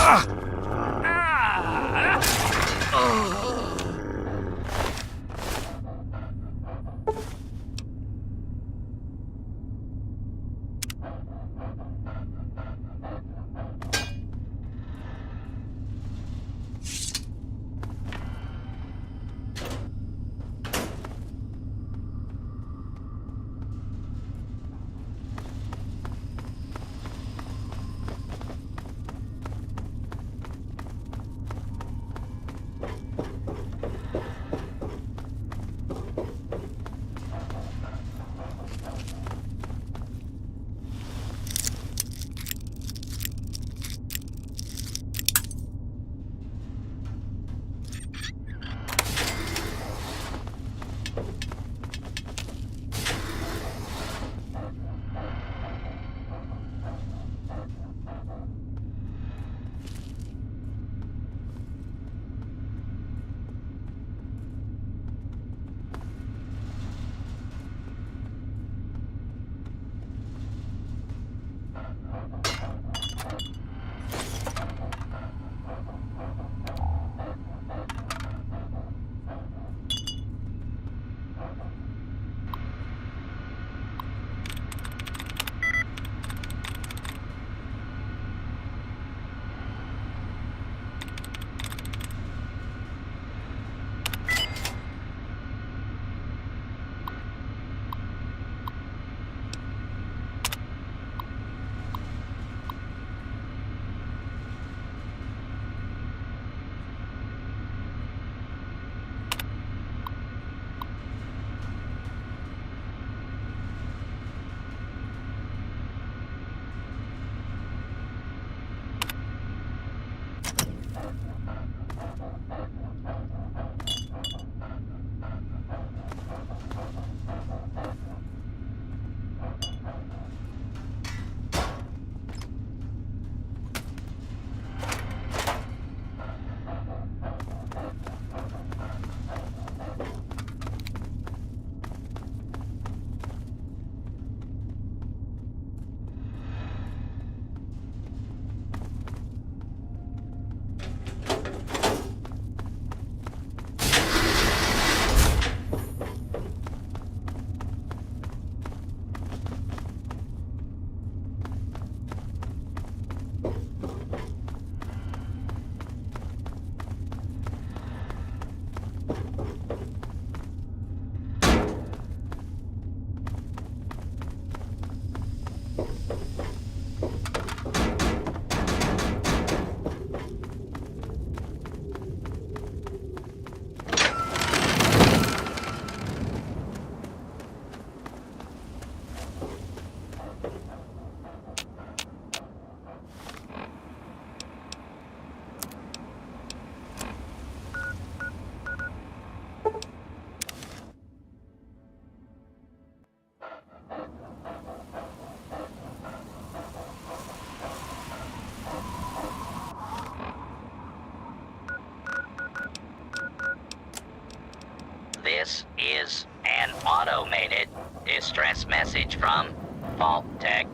automated distress message from Vault Tech.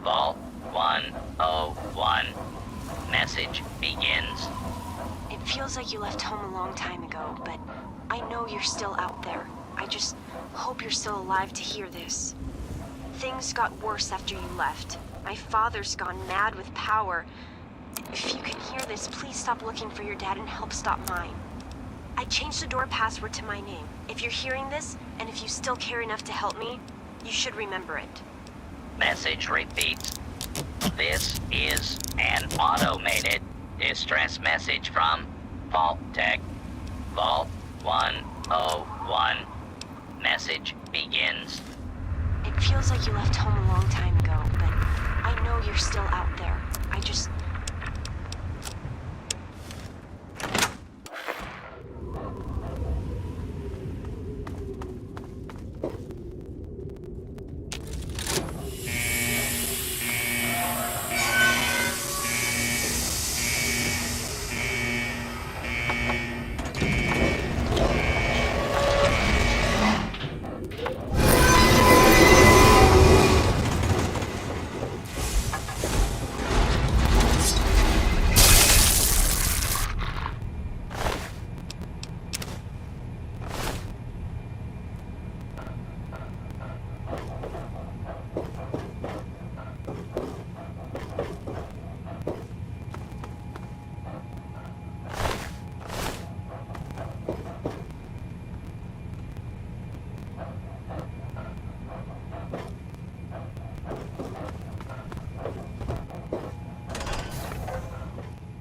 Vault 101. Message begins. It feels like you left home a long time ago, but I know you're still out there. I just hope you're still alive to hear this. Things got worse after you left. My father's gone mad with power. If you can hear this, please stop looking for your dad and help stop mine. I changed the door password to my name. If you're hearing this, and if you still care enough to help me, you should remember it. Message repeats. This is an automated distress message from Vault Tech. Vault 101. Message begins. It feels like you left home a long time ago, but I know you're still out there. I just...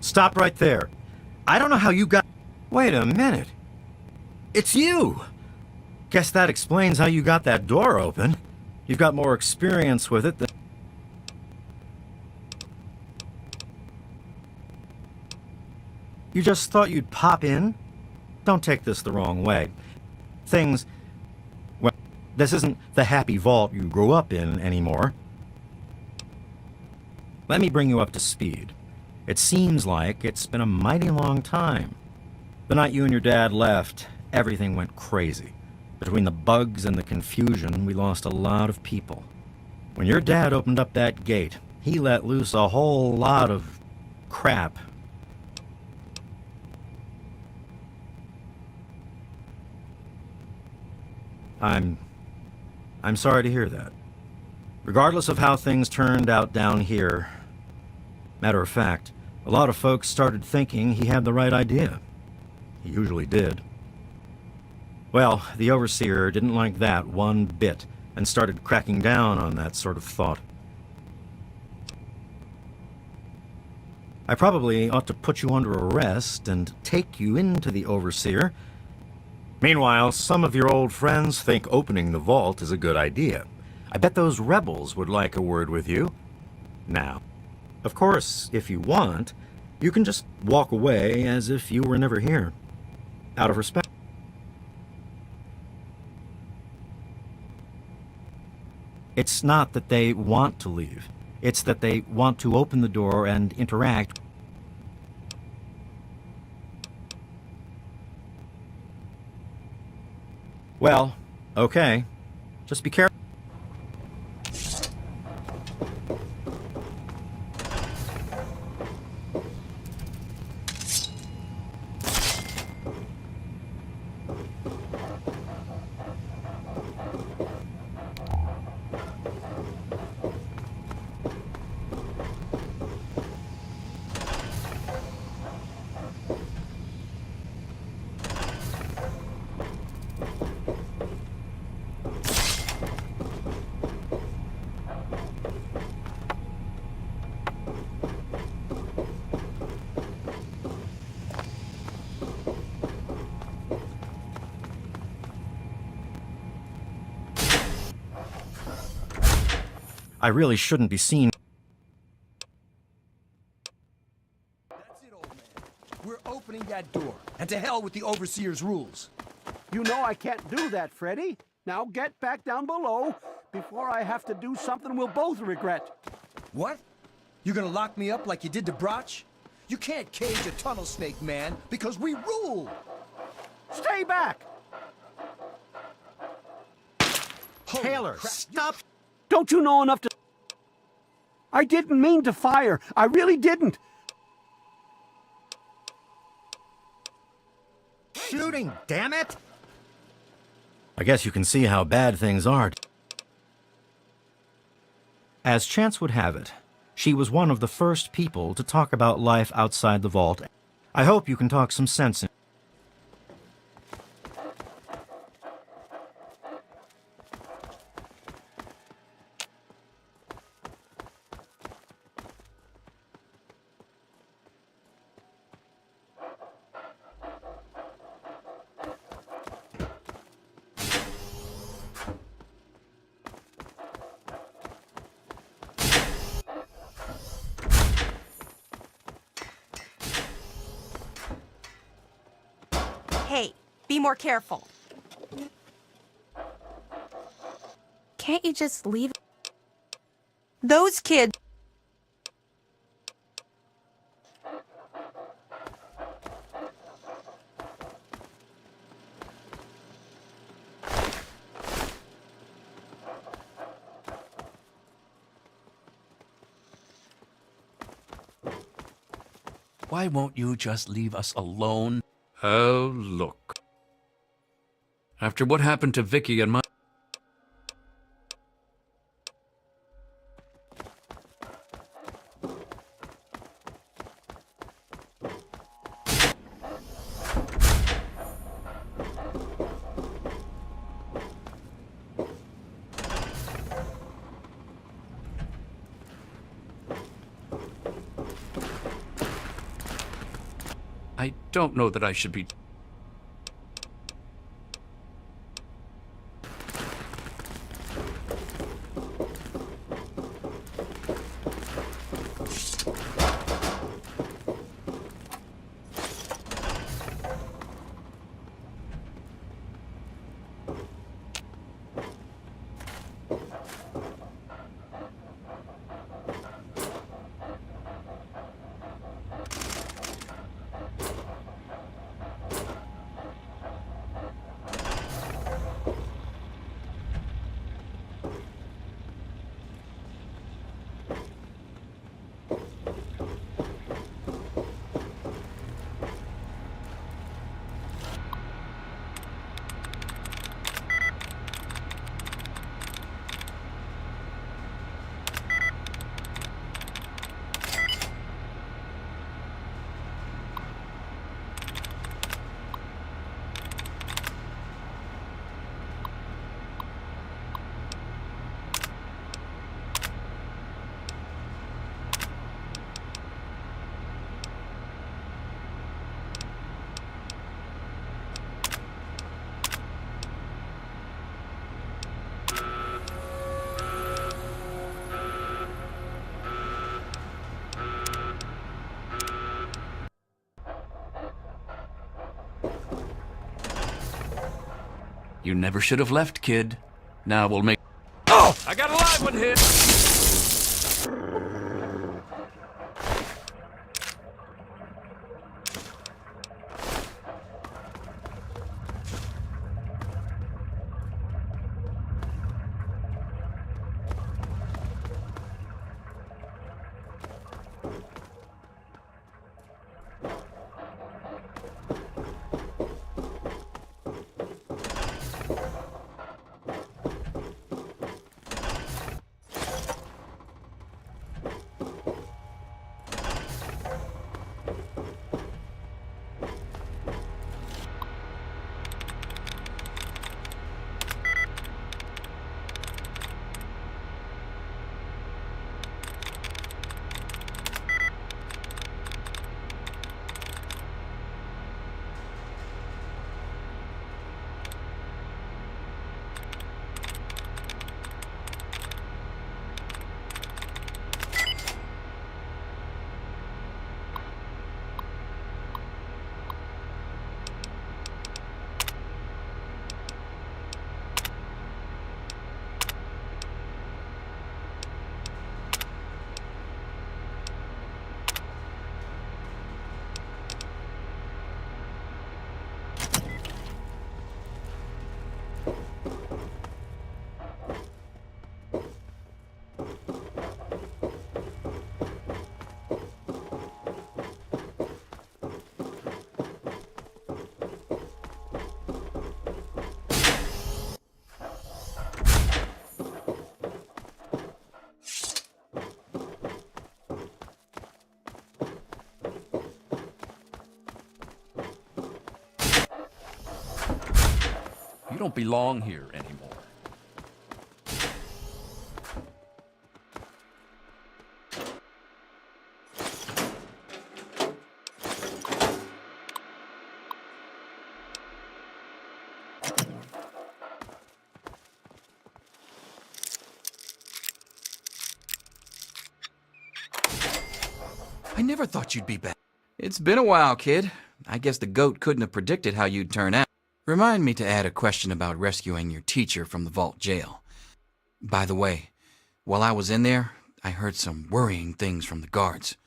Stop right there. I don't know how you got... Wait a minute. It's you! Guess that explains how you got that door open. You've got more experience with it than... You just thought you'd pop in? Don't take this the wrong way. Things... Well, this isn't the happy vault you grew up in anymore. Let me bring you up to speed. It seems like it's been a mighty long time. The night you and your dad left, everything went crazy. Between the bugs and the confusion, we lost a lot of people. When your dad opened up that gate, he let loose a whole lot of crap. I'm sorry to hear that. Regardless of how things turned out down here, matter of fact, a lot of folks started thinking he had the right idea. He usually did. Well, the Overseer didn't like that one bit and started cracking down on that sort of thought. I probably ought to put you under arrest and take you into the Overseer. Meanwhile, some of your old friends think opening the vault is a good idea. I bet those rebels would like a word with you. Now, of course, if you want, you can just walk away as if you were never here, out of respect. It's not that they want to leave. It's that they want to open the door and interact. Well, okay. Just be careful. I really shouldn't be seen. That's it, old man. We're opening that door. And to hell with the Overseer's rules. You know I can't do that, Freddy. Now get back down below before I have to do something we'll both regret. What? You gonna lock me up like you did to Broch? You can't cage a tunnel snake, man, because we rule! Stay back! Taylor, stop! Don't you know enough to... I didn't mean to fire. I really didn't. Shooting, damn it! I guess you can see how bad things are. As chance would have it, she was one of the first people to talk about life outside the vault. I hope you can talk some sense in. Hey, be more careful. Can't you just leave? Those kids... Why won't you just leave us alone? Oh, look. After what happened to Vicky and my... I don't know that I should be... You never should have left, kid. Now we'll make... Oh! I got a live one hit! You don't belong here anymore. I never thought you'd be back. It's been a while, kid. I guess the goat couldn't have predicted how you'd turn out. Remind me to add a question about rescuing your teacher from the vault jail. By the way, while I was in there, I heard some worrying things from the guards.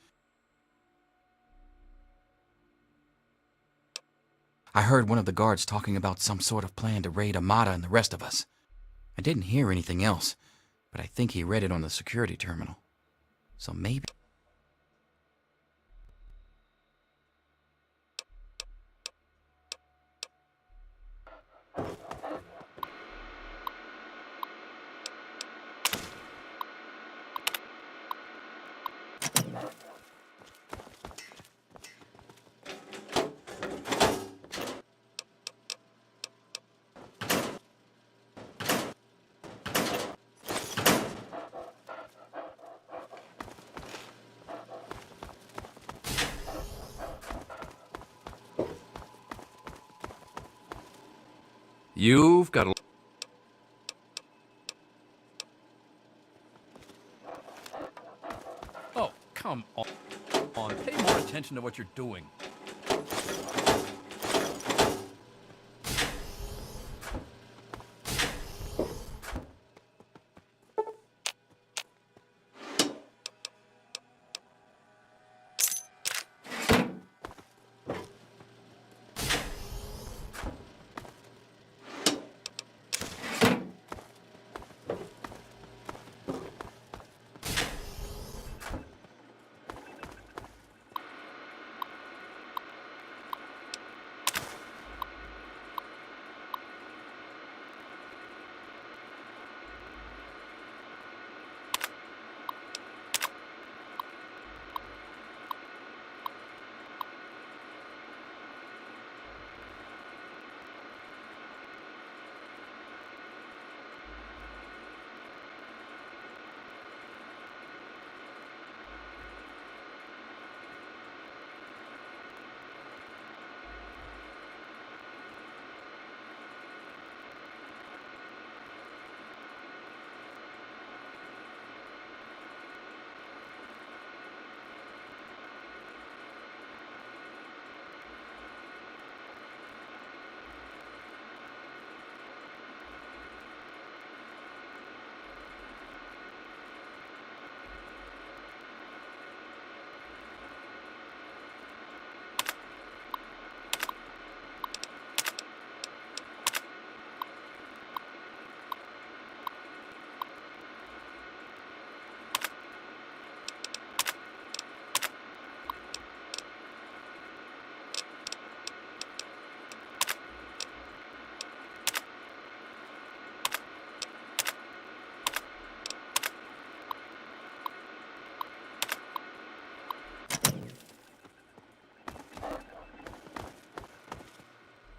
I heard one of the guards talking about some sort of plan to raid Amada and the rest of us. I didn't hear anything else, but I think he read it on the security terminal. So maybe... You've got a... Oh, come on. Pay more attention to what you're doing.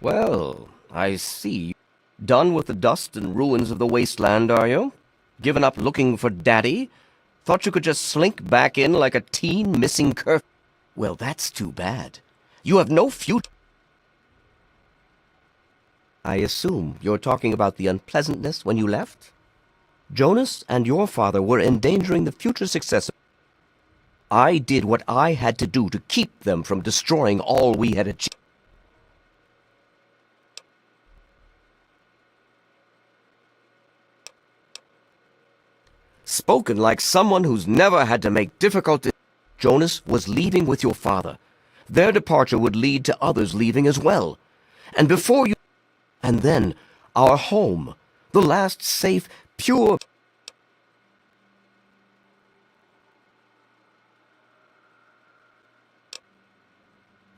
Well, I see. Done with the dust and ruins of the wasteland, are you? Given up looking for Daddy? Thought you could just slink back in like a teen missing curfew? Well, that's too bad. You have no future. I assume you're talking about the unpleasantness when you left? Jonas and your father were endangering the future success. I did what I had to do to keep them from destroying all we had achieved. Spoken like someone who's never had to make difficult decisions. Jonas was leaving with your father. Their departure would lead to others leaving as well. And before you... And then, our home. The last safe, pure...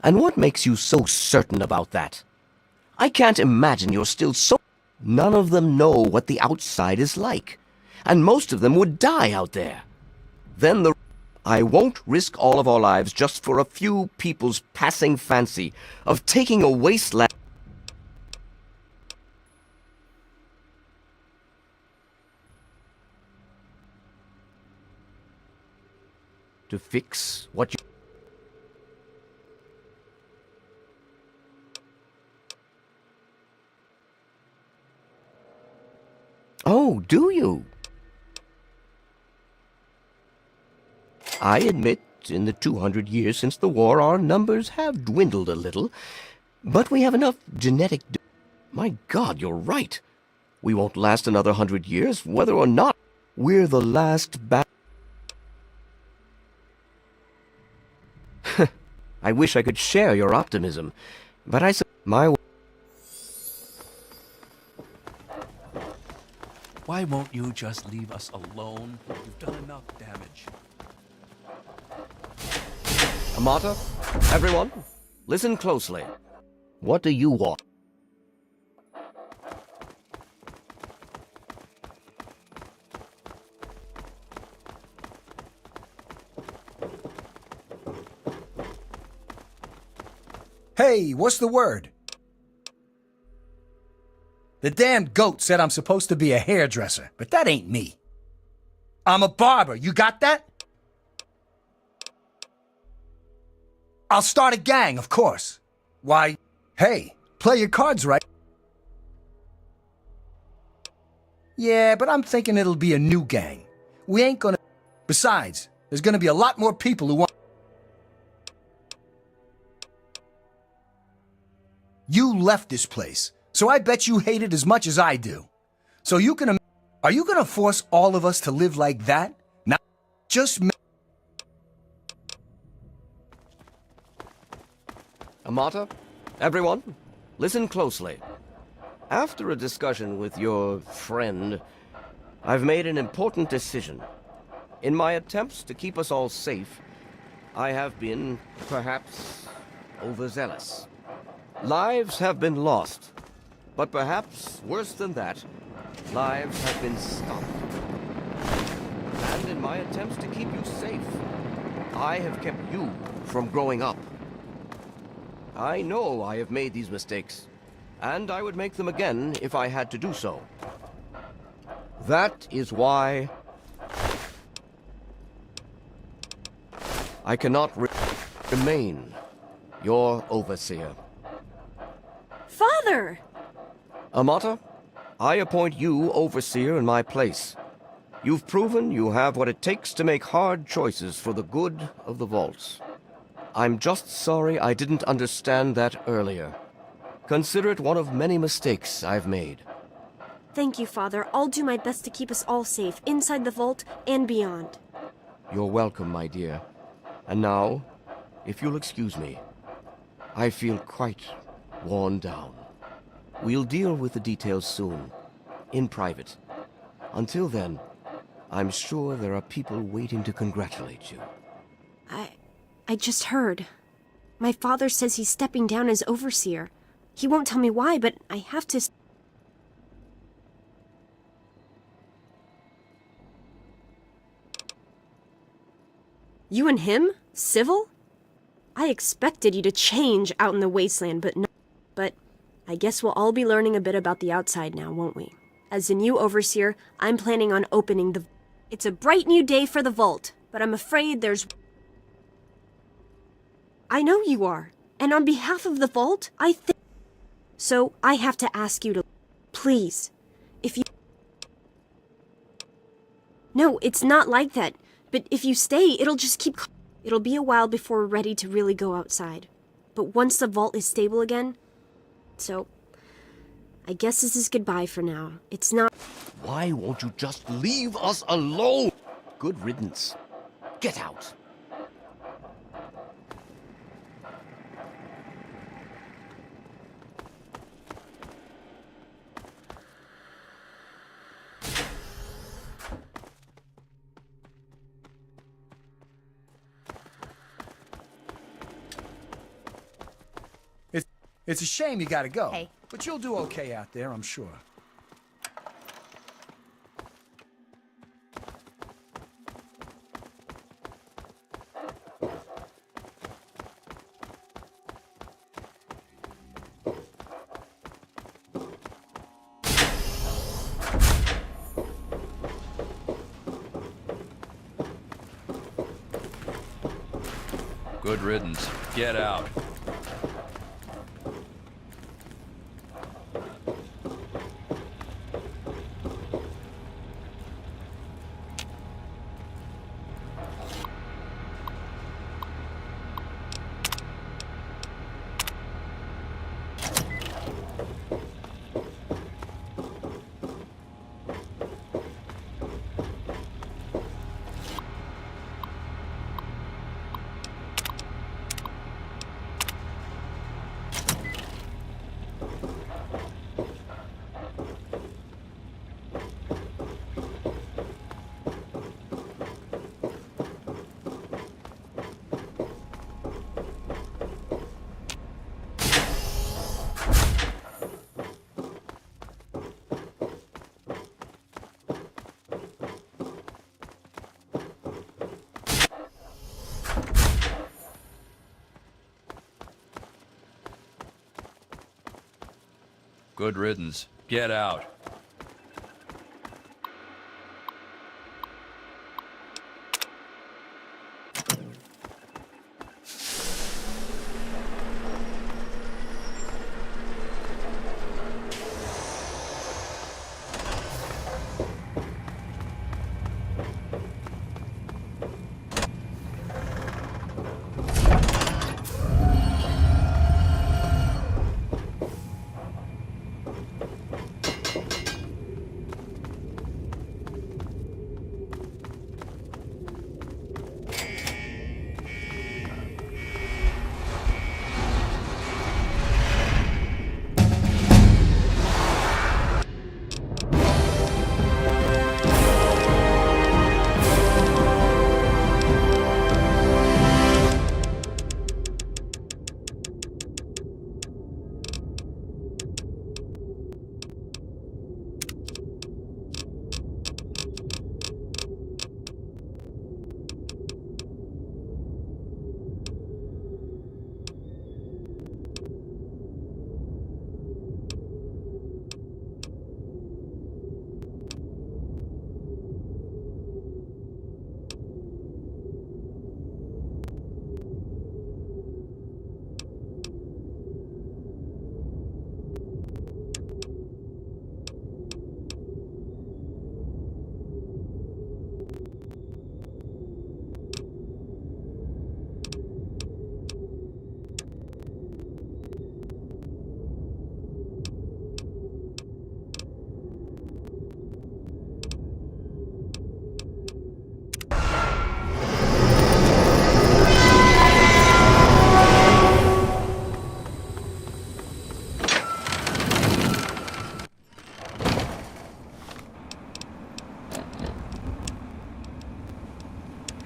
And what makes you so certain about that? I can't imagine you're still so... None of them know what the outside is like. And most of them would die out there. Then the... I won't risk all of our lives just for a few people's passing fancy of taking a wasteland... to fix what you... Oh, do you? I admit, in the 200 years since the war, our numbers have dwindled a little, but we have enough genetic... My God, you're right. We won't last another 100 years, whether or not we're the last I wish I could share your optimism, but my... Why won't you just leave us alone? You've done enough damage. Amata, everyone, listen closely. What do you want? Hey, what's the word? The damn goat said I'm supposed to be a hairdresser, but that ain't me. I'm a barber, you got that? I'll start a gang, of course. Why, hey, play your cards right. Yeah, but I'm thinking it'll be a new gang. We ain't gonna... Besides, there's gonna be a lot more people who want... You left this place, so I bet you hate it as much as I do. So you can... Are you gonna force all of us to live like that? Now, just... Amata, everyone, listen closely. After a discussion with your friend, I've made an important decision. In my attempts to keep us all safe, I have been, perhaps, overzealous. Lives have been lost, but perhaps worse than that, lives have been stopped. And in my attempts to keep you safe, I have kept you from growing up. I know I have made these mistakes, and I would make them again if I had to do so. That is why I cannot remain your overseer. Father! Amata, I appoint you overseer in my place. You've proven you have what it takes to make hard choices for the good of the vaults. I'm just sorry I didn't understand that earlier. Consider it one of many mistakes I've made. Thank you, Father. I'll do my best to keep us all safe, inside the vault and beyond. You're welcome, my dear. And now, if you'll excuse me, I feel quite worn down. We'll deal with the details soon, in private. Until then, I'm sure there are people waiting to congratulate you. I just heard. My father says he's stepping down as overseer. He won't tell me why, but I have to... You and him? Civil? I expected you to change out in the wasteland, but no. But I guess we'll all be learning a bit about the outside now, won't we? As the new overseer, I'm planning on opening the... It's a bright new day for the vault, but I'm afraid there's... I know you are. And on behalf of the vault, I think... So I have to ask you to... Please. If you... No, it's not like that. But if you stay, it'll just keep... It'll be a while before we're ready to really go outside. But once the vault is stable again... So... I guess this is goodbye for now. It's not... Why won't you just leave us alone? Good riddance. Get out. It's a shame you gotta go. Hey. But you'll do okay out there, I'm sure. Good riddance. Get out. Good riddance. Get out.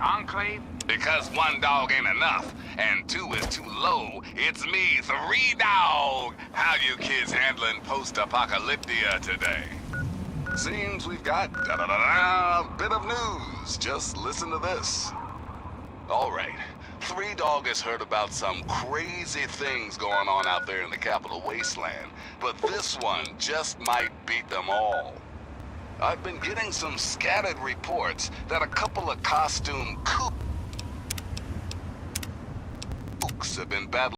Enclave? Because one dog ain't enough, and two is too low, it's me, 3 Dog. How you kids handling post-apocalyptia today? Seems we've got a bit of news. Just listen to this. All right, 3 Dog has heard about some crazy things going on out there in the Capital Wasteland, but this one just might beat them all. I've been getting some scattered reports that a couple of costume kooks have been battling